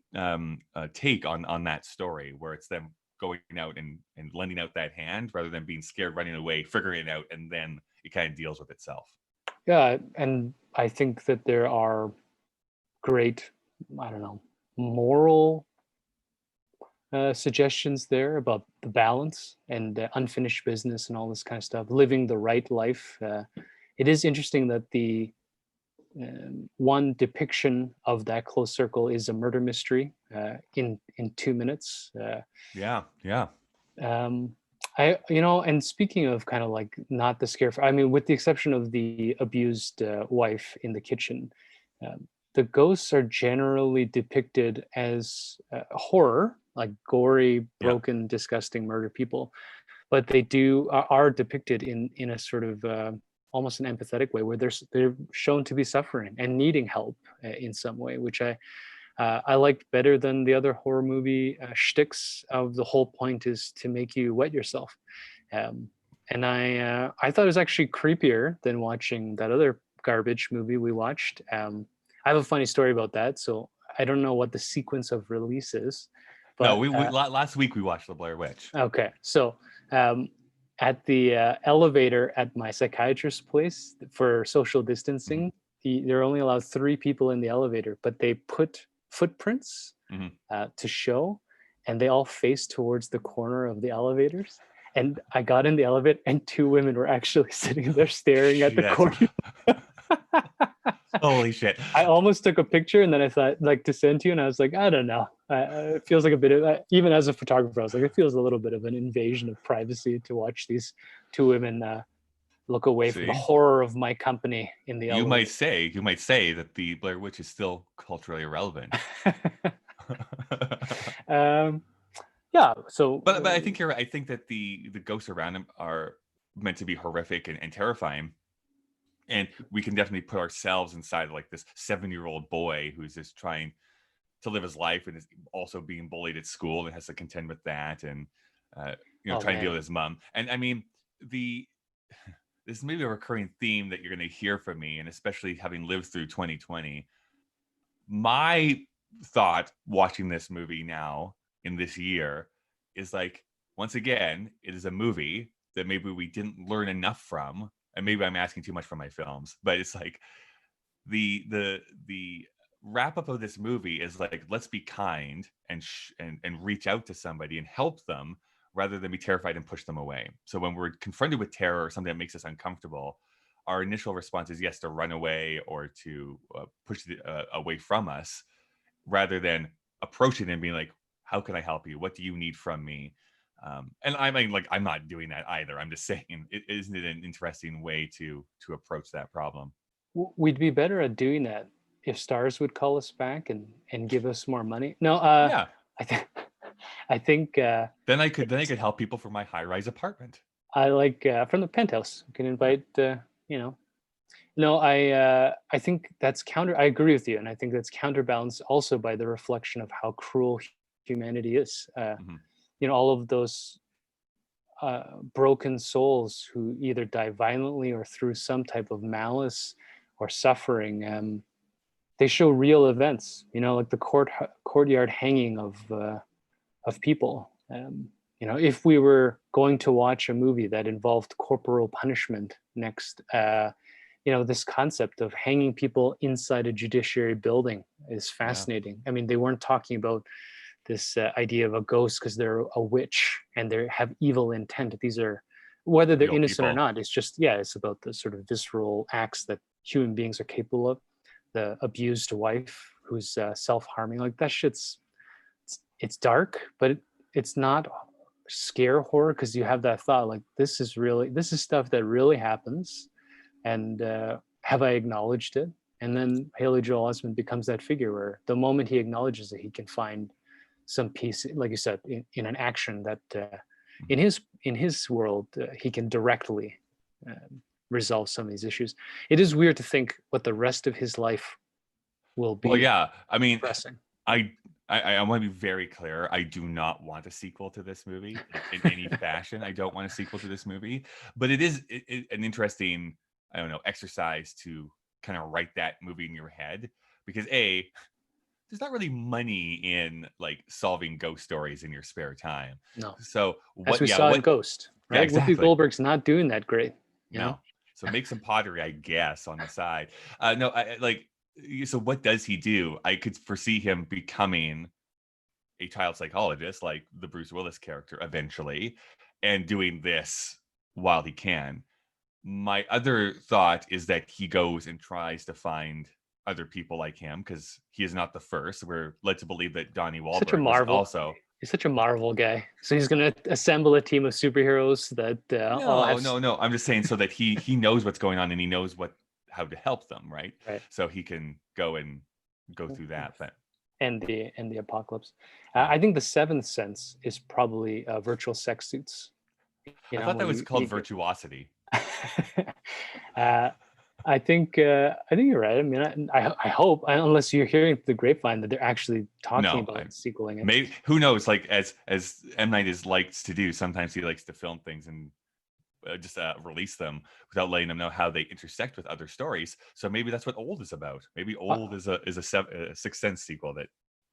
take on that story, where it's them going out and lending out that hand rather than being scared, running away, figuring it out, and then it kind of deals with itself. yeah, and I think that there are great, I don't know, moral suggestions there about the balance and unfinished business and all this kind of stuff, living the right life. It is interesting that the one depiction of that close circle is a murder mystery in 2 minutes. Yeah, yeah. Um, and speaking of kind of like not the scare, I mean, with the exception of the abused wife in the kitchen, the ghosts are generally depicted as horror, like gory, Yeah. broken, disgusting murder people. But they do are depicted in a sort of almost an empathetic way, where they're shown to be suffering and needing help in some way, which I liked better than the other horror movie shticks. Of the whole point is to make you wet yourself, um, and I thought it was actually creepier than watching that other garbage movie we watched. I have a funny story about that, so I don't know what the sequence of release is, No, but last week we watched The Blair Witch. okay. So um, at the elevator at my psychiatrist's place for social Hmm. distancing, they're only allowed 3 people in the elevator, but they put footprints Hmm. to show, and they all face towards the corner of the elevators. And I got in the elevator, and 2 women were actually sitting there staring at the Shit. corner. Holy shit. I almost took a picture, and then I thought like to send to you, and I was like, I don't know. It feels like a bit of, even as a photographer, I was like, it feels a little bit of an invasion of privacy to watch these 2 women look away from the See, horror of my company in the elevator. you might say that The Blair Witch is still culturally relevant. um, yeah. So But I think you're right. I think that the ghosts around him are meant to be horrific and terrifying. And we can definitely put ourselves inside like this 7-year-old boy who's just trying to live his life, and is also being bullied at school and has to contend with that, and Oh trying to deal man. with his mom. And I mean, the this may be a recurring theme that you're going to hear from me, and especially having lived through 2020. My thought watching this movie now in this year is like, once again, it is a movie that maybe we didn't learn enough from, and maybe I'm asking too much from my films, but it's like the wrap up of this movie is like, let's be kind and reach out to somebody and help them rather than be terrified and push them away. So when we're confronted with terror or something that makes us uncomfortable, our initial response is yes, to run away or to push it away from us, rather than approaching it and being like, how can I help you? What do you need from me? And I mean, like, I'm not doing that either. I'm just saying, isn't it an interesting way to approach that problem? We'd be better at doing that if stars would call us back and give us more money. No, Yeah. I think I think Then I could help people from my high-rise apartment. I like from the penthouse. You can invite you know. No, I think that's counter. I agree with you, and I think that's counterbalanced also by the reflection of how cruel humanity is. Mhm. All of those broken souls who either die violently or through some type of malice or suffering. They show real events. Like the courtyard hanging of people. If we were going to watch a movie that involved corporal punishment next, this concept of hanging people inside a judiciary building is Yeah. fascinating. I mean, they weren't talking about this idea of a ghost because they're a witch and they have evil intent. These are, whether they're Real innocent or people. not, it's just, yeah, it's about the sort of visceral acts that human beings are capable of. The abused wife who's self-harming, like that shit's, it's dark, but it's not scare horror because you have that thought like, this is stuff that really happens, and have I acknowledged it? And then Haley Joel Osment becomes that figure where the moment he acknowledges it, he can find some peace, like you said, in an action that Mhm. in his world he can directly uh, resolve some of these issues. It is weird to think what the rest of his life will Well, be yeah. I mean, pressing. I I want to be very clear. I do not want a sequel to this movie in any fashion. I don't want a sequel to this movie, but it is an interesting, I don't know, exercise to kind of write that movie in your head, because there's not really money in like solving ghost stories in your spare time. No, So as what? we Yeah, saw in what? Ghost, Yeah, right? Whoopi exactly. Goldberg's not doing that great, you know. No. So make some pottery, I guess, on the side. No, like. So what does he do? I could foresee him becoming a child psychologist, like the Bruce Willis character, eventually, and doing this while he can. My other thought is that he goes and tries to find other people like him, because he is not the first. We're led to believe that Donnie Such a Wahlberg was Marvel. also. He's such a Marvel guy. So he's going to assemble a team of superheroes that all No, have. no, no. I'm just saying so that he knows what's going on and he knows how to help them, right? Right. So he can go and go through that. But And the apocalypse. yeah, I think the seventh sense is probably virtual sex suits. I thought When that was you called get. virtuosity. uh, I think you're right. I mean, I hope, unless you're hearing the grapevine that they're actually talking No, about sequeling it. maybe, who knows? Like as M Night is likes to do, sometimes he likes to film things and just release them without letting them know how they intersect with other stories. So maybe that's what Old is about. Maybe Old is a Sixth Sense sequel that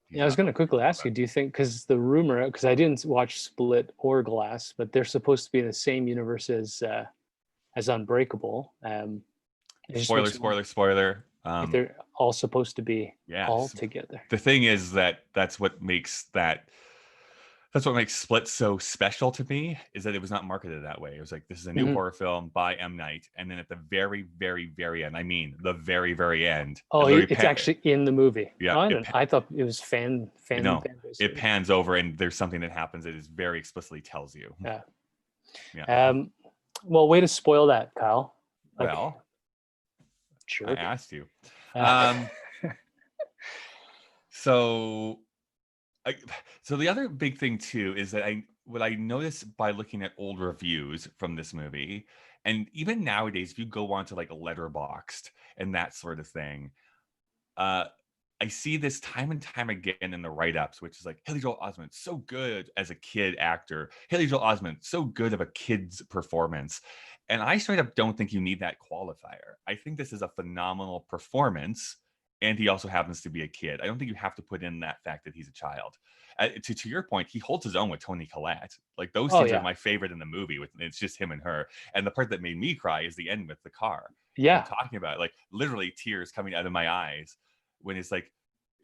he's Yeah, I was not going to letting quickly people know ask about. you, do you think, because the rumor, because I didn't watch Split or Glass, but they're supposed to be in the same universe as Unbreakable. It just Spoiler, makes me wonder spoiler, spoiler. if they're all supposed to be all Yes. together. The thing is that's what makes Split so special to me, is that it was not marketed that way. It was like, this is a new Mhm. horror film by M. Night. And then at the very, very, very end, I mean, the very, very end, Oh, let me it's actually in the movie. yeah, Oh, I thought it was no, fan base. it pans over and there's something that happens that is very explicitly tells you. Yeah. Yeah. Well, way to spoil that, Kyle. Like, Well, I jerk. asked you. Uh, Um, so I, so the other big thing too is that what I noticed by looking at old reviews from this movie, and even nowadays, if you go onto like a Letterboxd and that sort of thing, uh, I see this time and time again in the write-ups, which is like Haley Joel Osment, so good as a kid actor. Haley Joel Osment, so good of a kid's performance. And I straight up don't think you need that qualifier. I think this is a phenomenal performance, and he also happens to be a kid. I don't think you have to put in that fact that he's a child. To your point, he holds his own with Toni Collette. Like those Oh scenes are yeah, my favorite in the movie. With it's just him and her. And the part that made me cry is the end with the car. Him yeah, talking about it, like literally tears coming out of my eyes when it's like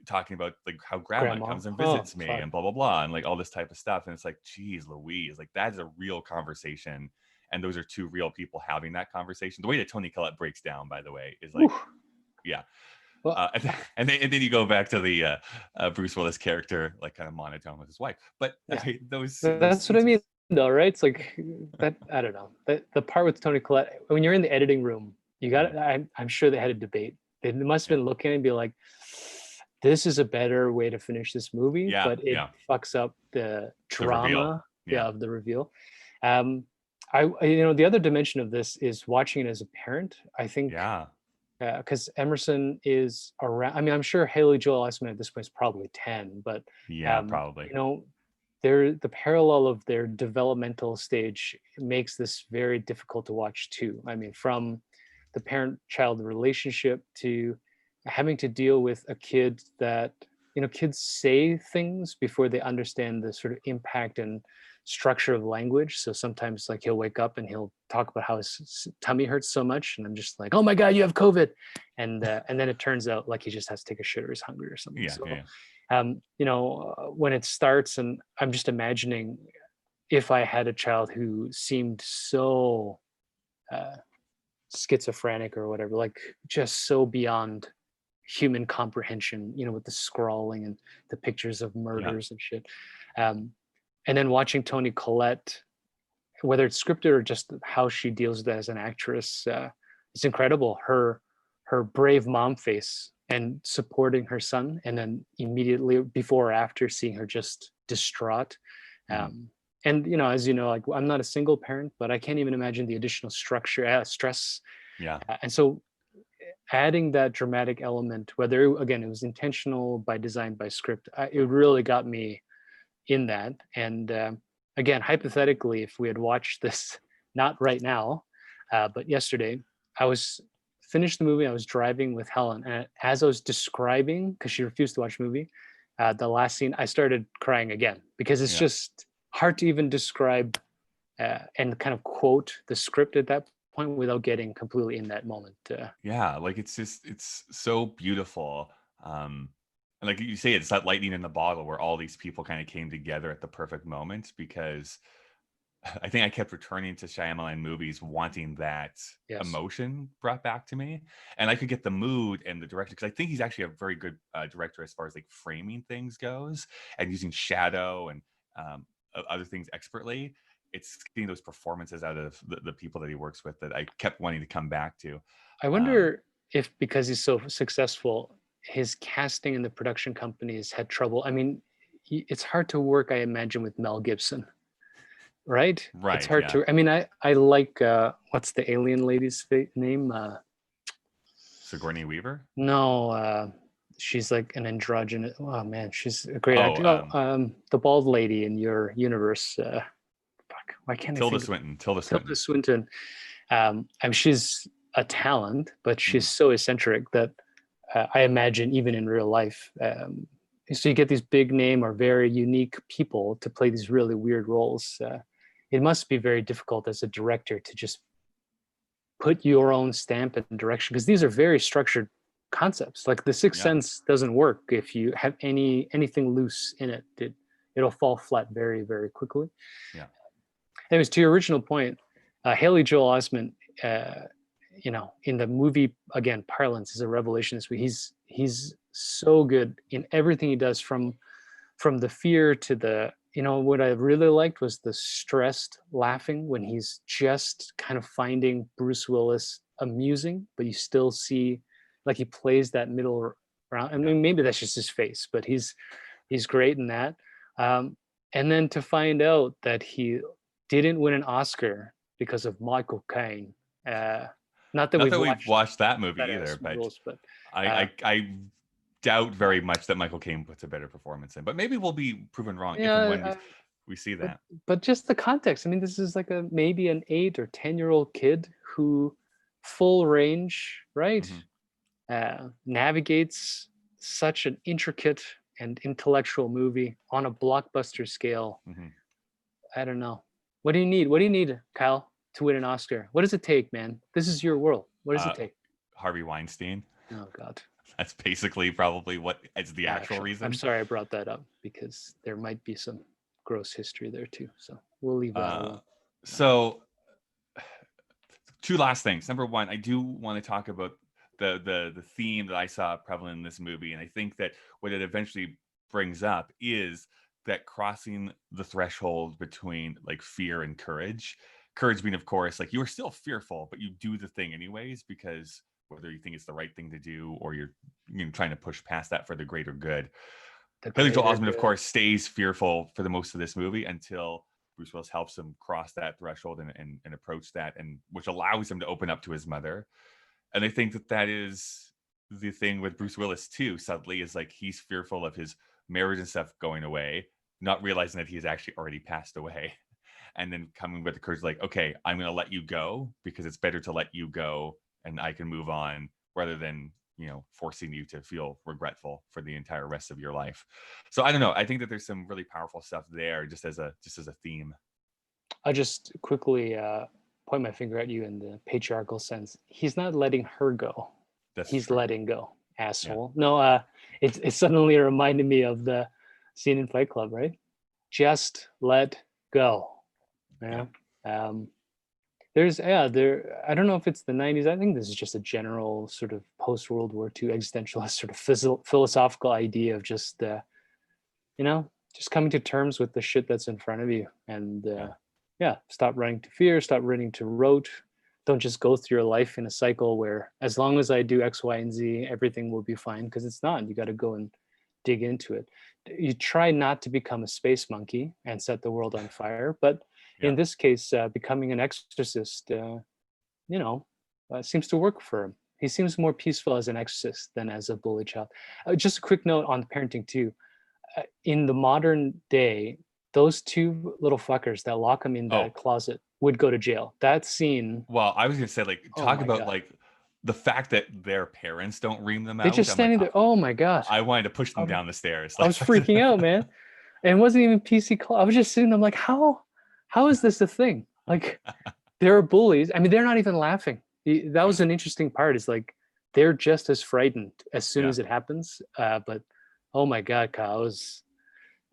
talking about like how grandma grandma. comes and Oh visits me fuck. and blah blah blah and like all this type of stuff. And it's like, geez Louise, like that is a real conversation. And those are two real people having that conversation. The way that Toni Collette breaks down, by the way, is like, Oof. yeah. Well, And then you go back to the Bruce Willis character, like kind of monotone with his wife. But yeah, those that's what I scenes, mean, though, right? It's like that. I don't know. The part with Tony Collette, when you're in the editing room, you got. I'm sure they had a debate. They must have yeah, been looking and be like, "This is a better way to finish this movie," yeah, but it yeah, fucks up the the reveal, drama, yeah, of the reveal. Um, the other dimension of this is watching it as a parent. I think yeah, because Emerson is around. I mean, I'm sure Haley Joel Osment at this point is probably 10, but yeah, um, probably, you know, the parallel of their developmental stage makes this very difficult to watch too. I mean, from the parent-child relationship to having to deal with a kid that kids say things before they understand the sort of impact and structure of language. So sometimes like he'll wake up and he'll talk about how his tummy hurts so much, and I'm just like, oh my god, you have COVID, and then it turns out like he just has to take a shit or he's hungry or something. yeah, So yeah, when it starts, and I'm just imagining if I had a child who seemed so uh, schizophrenic or whatever, like just so beyond human comprehension, with the scrawling and the pictures of yeah, murders and shit. Um, and then watching Toni Collette, whether it's scripted or just how she deals with that as an actress, it's incredible. Her brave mom face and supporting her son, and then immediately before or after seeing her just distraught. mhm, Um, and as you know, like I'm not a single parent, but I can't even imagine the additional structure, stress, yeah, and so adding that dramatic element, whether again it was intentional by design by script, it really got me in that. And again, hypothetically, if we had watched this not right now, but yesterday, I was finished the movie. I was driving with Helen, and as I was describing, because she refused to watch the movie, the last scene, I started crying again because it's yeah. just hard to even describe and kind of quote the script at that point without getting completely in that moment. Yeah, like it's so beautiful. And like you say, it's that lightning in the bottle where all these people kind of came together at the perfect moment because I think I kept returning to Shyamalan movies wanting that Yes, emotion brought back to me. And I could get the mood and the director because I think he's actually a very good director as far as like framing things goes and using shadow and other things expertly. It's getting those performances out of the people that he works with that I kept wanting to come back to. I Um, wonder if because he's so successful, his casting and the production companies had trouble. I mean, it's hard to work, I imagine, with Mel Gibson, right? It's right, hard yeah. to. I mean, I like what's the alien lady's name? Sigourney Weaver? No, she's like an androgynous. Oh man, she's a great Oh, actor. Oh, the bald lady in your universe. Fuck, why can't I Tilda think of Swinton. Tilda Tilda Swinton. Swinton? I mean, she's a talent, but she's Mhm. so eccentric that I imagine even in real life. So you get these big name or very unique people to play these really weird roles. It must be very difficult as a director to just put your own stamp and direction, because these are very structured concepts. Like the Sixth Yeah, Sense doesn't work if you have anything loose in it. It'll fall flat very very quickly. yeah, Anyways, to your original point, Haley Joel Osment, in the movie again parlance, is a revelation this week. He's so good in everything he does, from the fear to the what I really liked was the stressed laughing when he's just kind of finding Bruce Willis amusing, but you still see like he plays that middle round. I yeah. mean, maybe that's just his face, but he's great in that. Um, and then to find out that he didn't win an Oscar because of Michael Caine. Uh, Not that Not we've that we've watched watched that movie that either, as but rules, but I uh, I I doubt very much that Michael Caine puts a better performance in, but maybe we'll be proven wrong if and when we see that. But just the context. I mean, this is like maybe an 8 or 10-year-old kid who full range, right? Navigates such an intricate and intellectual movie on a blockbuster scale. I don't know. What do you need? What do you need, Kyle, to win an Oscar? What does it take, man? This is your world. What does it take? Harvey Weinstein. Oh, God. That's basically probably what is the actual reason. I'm sorry I brought that up because there might be some gross history there too. So we'll leave that alone. So two last things. Number one, I do want to talk about the theme that I saw prevalent in this movie. And I think that what it eventually brings up is that crossing the threshold between like fear and courage. Courage being, of course, like you are still fearful, but you do the thing anyways, because whether you think it's the right thing to do or you're trying to push past that for the greater good. Haley Joel Osment, of course, stays fearful for the most of this movie until Bruce Willis helps him cross that threshold and approach that, and which allows him to open up to his mother. And I think that is the thing with Bruce Willis too, subtly, is like he's fearful of his marriage and stuff going away, not realizing that he's actually already passed away. And then coming with the courage, like, okay, I'm going to let you go because it's better to let you go and I can move on rather than, forcing you to feel regretful for the entire rest of your life. So I don't know. I think that there's some really powerful stuff there just as a theme. I'll just quickly point my finger at you in the patriarchal sense. He's not letting her go. He's true. Letting go, asshole. Yeah. No, it suddenly reminded me of the scene in Fight Club, right? Just let go. Yeah. I don't know if it's the 90s. I think this is just a general sort of post-World War II existentialist sort of philosophical idea of just, just coming to terms with the shit that's in front of you. And stop running to fear, stop running to rote. Don't just go through your life in a cycle where as long as I do X, Y, and Z, everything will be fine, because it's not. You got to go and dig into it. You try not to become a space monkey and set the world on fire, but in this case, becoming an exorcist, seems to work for him. He seems more peaceful as an exorcist than as a bully child. Just a quick note on parenting too. In the modern day, those two little fuckers that lock him in that closet would go to jail. That scene. Well, I was gonna say, like, talk about God. Like the fact that their parents don't ream them out. They're just standing there. Oh my God! I wanted to push them down the stairs. I was freaking out, man. And it wasn't even PC. I was just sitting there, I'm like, how is this a thing? Like, there are bullies. I mean, they're not even laughing. That was an interesting part. Is like they're just as frightened as soon as it happens. But oh my God, Kyle,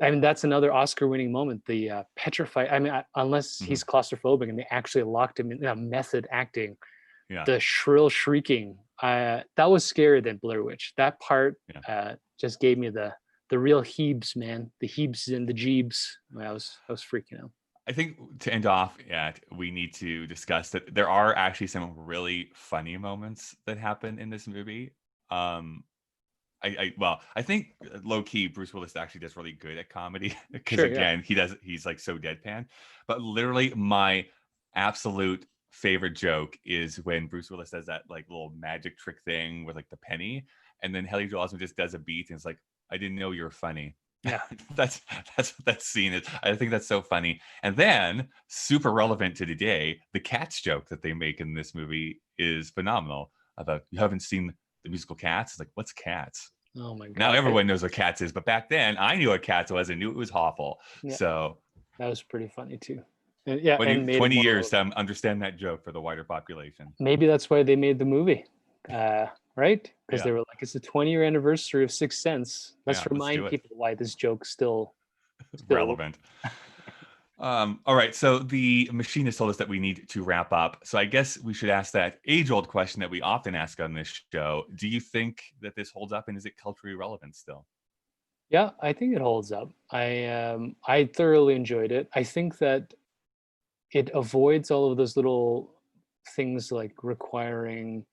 that's another Oscar-winning moment. The petrified. I mean, unless he's claustrophobic and they actually locked him in method acting. Yeah. The shrill shrieking. That was scarier than Blair Witch. That part just gave me the real heebs, man. The heebs and the jeebs. I was freaking out. I think to end off, we need to discuss that there are actually some really funny moments that happen in this movie. I think low key Bruce Willis actually does really good at comedy because he's like so deadpan. But literally, my absolute favorite joke is when Bruce Willis does that like little magic trick thing with like the penny, and then Haley Joel Osment just does a beat and it's like, I didn't know you were funny. Yeah, that's what that scene is. I think that's so funny. And then, super relevant to today, the Cats joke that they make in this movie is phenomenal. About you haven't seen the musical Cats. It's like, what's Cats? Oh my God! Now everyone knows what Cats is, but back then I knew what Cats was and knew it was awful. Yeah. So that was pretty funny too. And 20 years to understand that joke for the wider population. Maybe that's why they made the movie. Right? Because they were like, it's the 20-year anniversary of Sixth Sense. Let's remind people why this joke's still relevant. All right. So the machine has told us that we need to wrap up. So I guess we should ask that age-old question that we often ask on this show. Do you think that this holds up, and is it culturally relevant still? Yeah, I think it holds up. I thoroughly enjoyed it. I think that it avoids all of those little things like requiring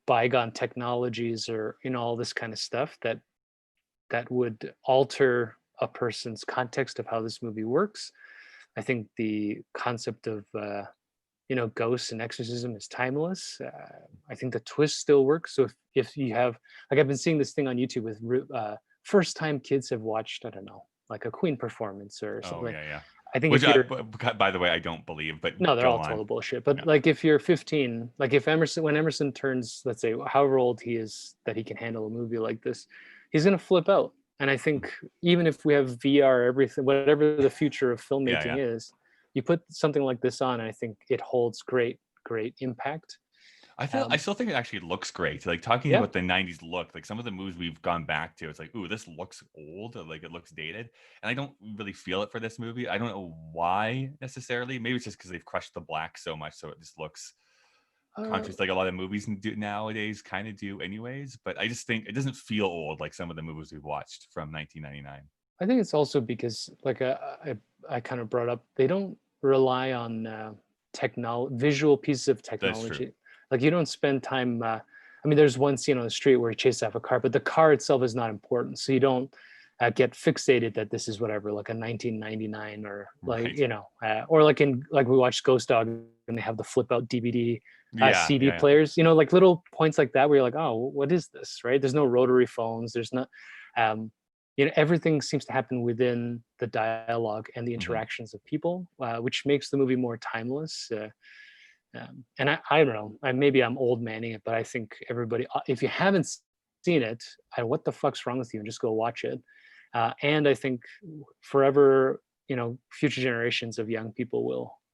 bygone technologies or all this kind of stuff that would alter a person's context of how this movie works. I think the concept of ghosts and exorcism is timeless. I think the twist still works. So if you have, like, I've been seeing this thing on YouTube with first time kids have watched, I don't know, like a Queen performance or Oh something. yeah. I think Which if you're by the way, I don't believe, but no, they're go all on. total bullshit. But Yeah. like if you're 15, like if when Emerson turns, let's say, however old he is, that he can handle a movie like this, he's gonna flip out. And I think even if we have VR, everything, whatever the future of filmmaking Yeah. is, you put something like this on, and I think it holds great impact. I still think it actually looks great. Like talking Yeah, about the 90s look, like some of the movies we've gone back to, it's like, ooh, this looks old, or like it looks dated. And I don't really feel it for this movie. I don't know why necessarily. Maybe it's just because they've crushed the black so much, so it just looks uh, conscious, like a lot of movies nowadays kind of do anyways. But I just think it doesn't feel old like some of the movies we've watched from 1999. I think it's also because, like, I kind of brought up, they don't rely on visual pieces of That's true. technology. Like, you don't spend time. I mean, there's one scene on the street where he chases after a car, but the car itself is not important. So you don't get fixated that this is whatever, like a 1999, or like, Right. or like we watched Ghost Dog and they have the flip out DVD. Yeah. CD Yeah. players, like little points like that where you're like, oh, what is this, right? There's no rotary phones. There's not, um, everything seems to happen within the dialogue and the Hmm. interactions of people, which makes the movie more timeless. And I don't know, maybe I'm old manning it, but I think everybody, if you haven't seen it, what the fuck's wrong with you? And just go watch it. And I think forever, future generations of young people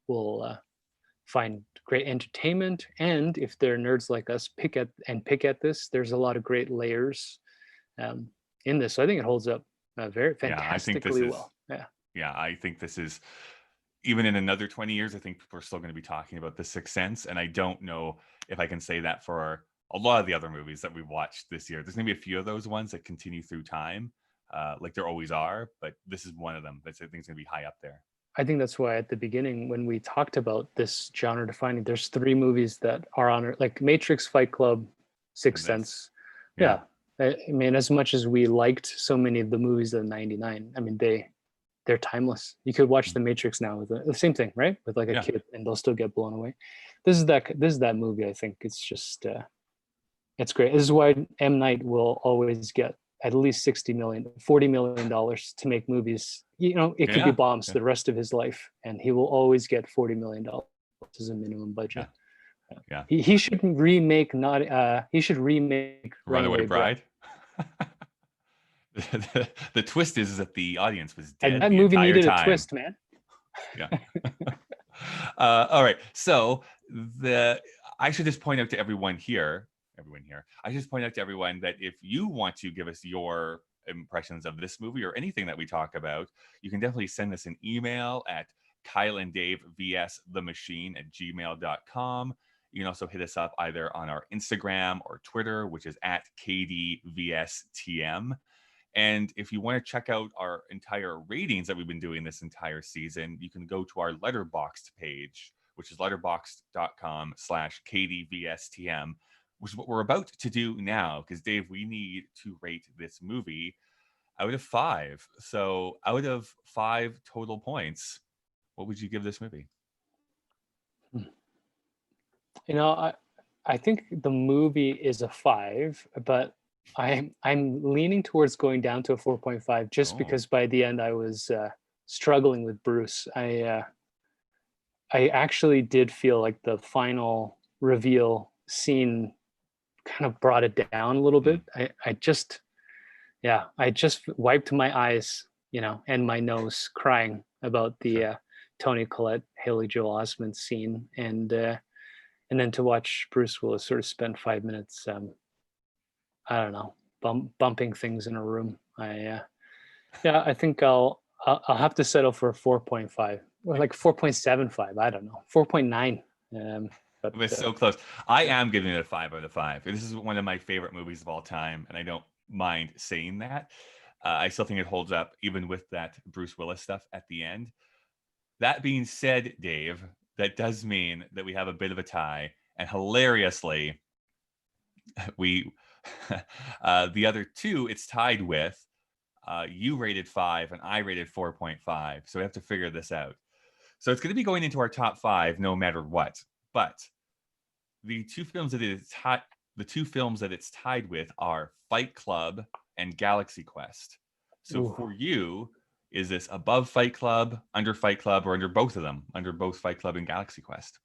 will find great entertainment. And if they're nerds like us, pick at this. There's a lot of great layers um, in this. So I think it holds up very Yeah. I think this fantastically is. well. Yeah. Yeah, I think this is, even in another 20 years, I think people are still going to be talking about The Sixth Sense. And I don't know if I can say that for a lot of the other movies that we've watched this year. There's going to be a few of those ones that continue through time, like there always are. But this is one of them that I think is going to be high up there. I think that's why at the beginning, when we talked about this genre defining, there's three movies that are on it, like Matrix, Fight Club, Sixth And this, Sense. yeah, Yeah. I mean, as much as we liked so many of the movies of '99, I mean, they're timeless. You could watch The Matrix now with the same thing, right? With like a yeah, kid, and they'll still get blown away. This is that movie. I think it's just it's great. This is why M. Night will always get at least 60 million, $40 million to make movies. It could be yeah, bombs yeah, the rest of his life, and he will always get $40 million as a minimum yeah, budget. yeah. He should remake not he should remake Runaway Runaway Bride. Bride. The twist is that the audience was And dead that the movie entire needed a time. twist, man. Yeah. All right. So the I should just point out to everyone here, I should just point out to everyone that if you want to give us your impressions of this movie or anything that we talk about, you can definitely send us an email at kyleanddavevsthemachine@gmail.com. You can also hit us up either on our Instagram or Twitter, which is at KDVSTM. And if you want to check out our entire ratings that we've been doing this entire season, you can go to our Letterboxd page, which is letterboxd.com/KDVSTM, which is what we're about to do now. Because, Dave, we need to rate this movie out of 5. So, out of 5 total points, what would you give this movie? I think the movie is a 5, but I'm leaning towards going down to a 4.5 just Oh, because by the end I was struggling with Bruce. I actually did feel like the final reveal scene kind of brought it down a little bit. I just wiped my eyes, and my nose crying about the sure. Tony Collette, Haley Joel Osment scene, and then to watch Bruce Willis sort of spend 5 minutes, I don't know, bumping things in a room. I think I'll have to settle for a 4.5 or like 4.75. I don't know, 4.9. But It was so close. I yeah, am giving it a 5 out of 5. This is one of my favorite movies of all time, and I don't mind saying that. I still think it holds up, even with that Bruce Willis stuff at the end. That being said, Dave, that does mean that we have a bit of a tie, and hilariously, we the other two it's tied with. You rated 5, and I rated 4.5. So we have to figure this out. So it's going to be going into our top 5 no matter what. But the two films that it's tied with are Fight Club and Galaxy Quest. So Ooh. for you, is this above Fight Club, under Fight Club, or under both of them, under both Fight Club and Galaxy Quest?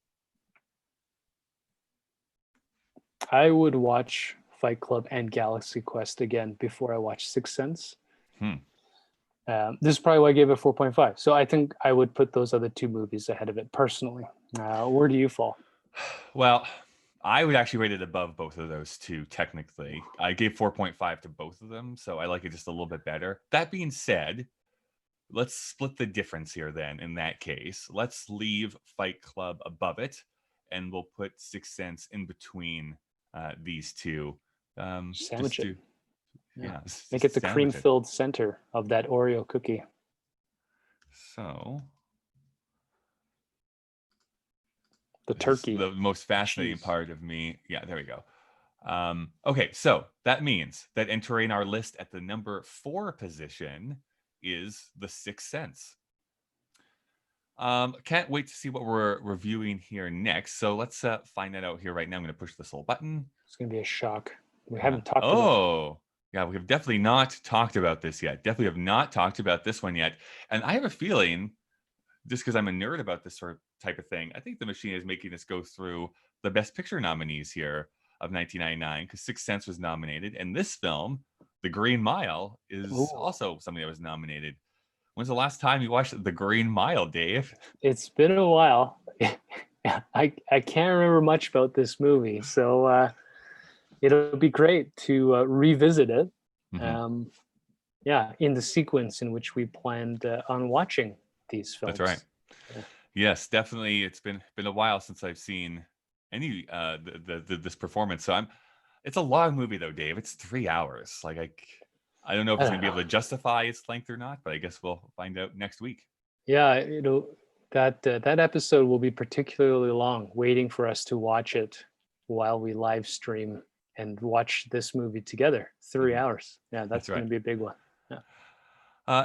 I would watch Fight Club and Galaxy Quest again before I watch Sixth Sense. This is probably why I gave it 4.5. So I think I would put those other two movies ahead of it personally. Where do you fall? Well, I would actually rate it above both of those two, technically. I gave 4.5 to both of them, so I like it just a little bit better. That being said, let's split the difference here then. In that case, let's leave Fight Club above it, and we'll put Sixth Sense in between these two. Sandwich it. Yeah. Make it the cream-filled center of that Oreo cookie. So the turkey. The most fascinating part of me. Yeah, there we go. Okay, so that means that entering our list at the number 4 position is The Sixth Sense. Can't wait to see what we're reviewing here next. So let's find that out here right now. I'm going to push this little button. It's going to be a shock. We haven't talked about it. Yeah, we have definitely not talked about this yet. Definitely have not talked about this one yet. And I have a feeling, just because I'm a nerd about this sort of type of thing, I think the machine is making us go through the Best Picture nominees here of 1999, because Sixth Sense was nominated. And this film, The Green Mile, is also something that was nominated. When's the last time you watched The Green Mile, Dave? It's been a while. I can't remember much about this movie. So it'll be great to revisit it. Mm-hmm. In the sequence in which we planned on watching these films. That's right. Yeah. Yes, definitely. It's been a while since I've seen any this performance. So it's a long movie though, Dave. It's 3 hours. Like I don't know if it's going to be able to justify its length or not, but I guess we'll find out next week. Yeah, that episode will be particularly long, waiting for us to watch it while we live stream and watch this movie together. 3 hours. Yeah, that's going to be a big one. Yeah.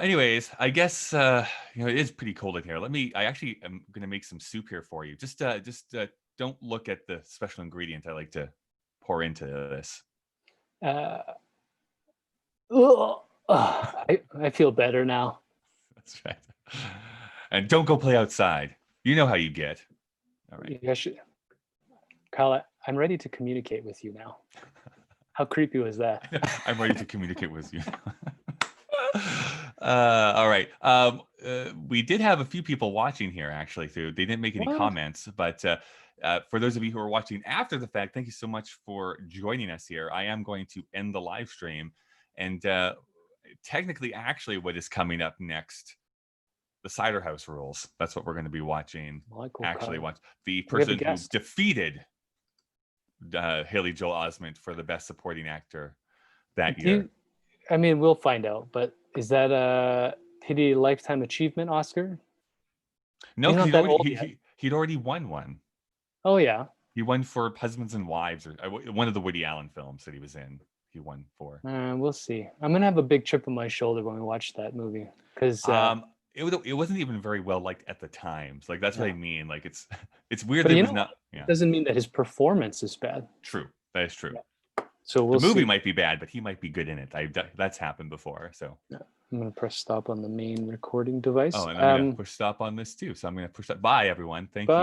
Anyways, I guess it is pretty cold in here. I actually am going to make some soup here for you. Just don't look at the special ingredient I like to pour into this. I feel better now. That's right. And don't go play outside. You know how you get. All right. Kyle, I'm ready to communicate with you now. How creepy was that? I'm ready to communicate with you. All right. We did have a few people watching here, actually. They didn't make any comments, but for those of you who are watching after the fact, thank you so much for joining us here. I am going to end the live stream, and technically, actually, what is coming up next? The Cider House Rules. That's what we're going to be watching. Watch the person who defeated Haley Joel Osment for the Best Supporting Actor that year. We'll find out, but is that a Pity Lifetime Achievement Oscar? No, he'd already won one. Oh, yeah. He won for Husbands and Wives, or one of the Woody Allen films that he was in. He won for. We'll see. I'm going to have a big chip on my shoulder when we watch that movie. Because it wasn't even very well liked at the time. So, that's what I mean. Like it's weird but that it was not. Yeah. It doesn't mean that his performance is bad. True. That is true. Yeah. So the movie might be bad, but he might be good in it. That's happened before. So I'm going to press stop on the main recording device. Oh, and I'm going to push stop on this too. So I'm going to push that. Bye, everyone. Thank you.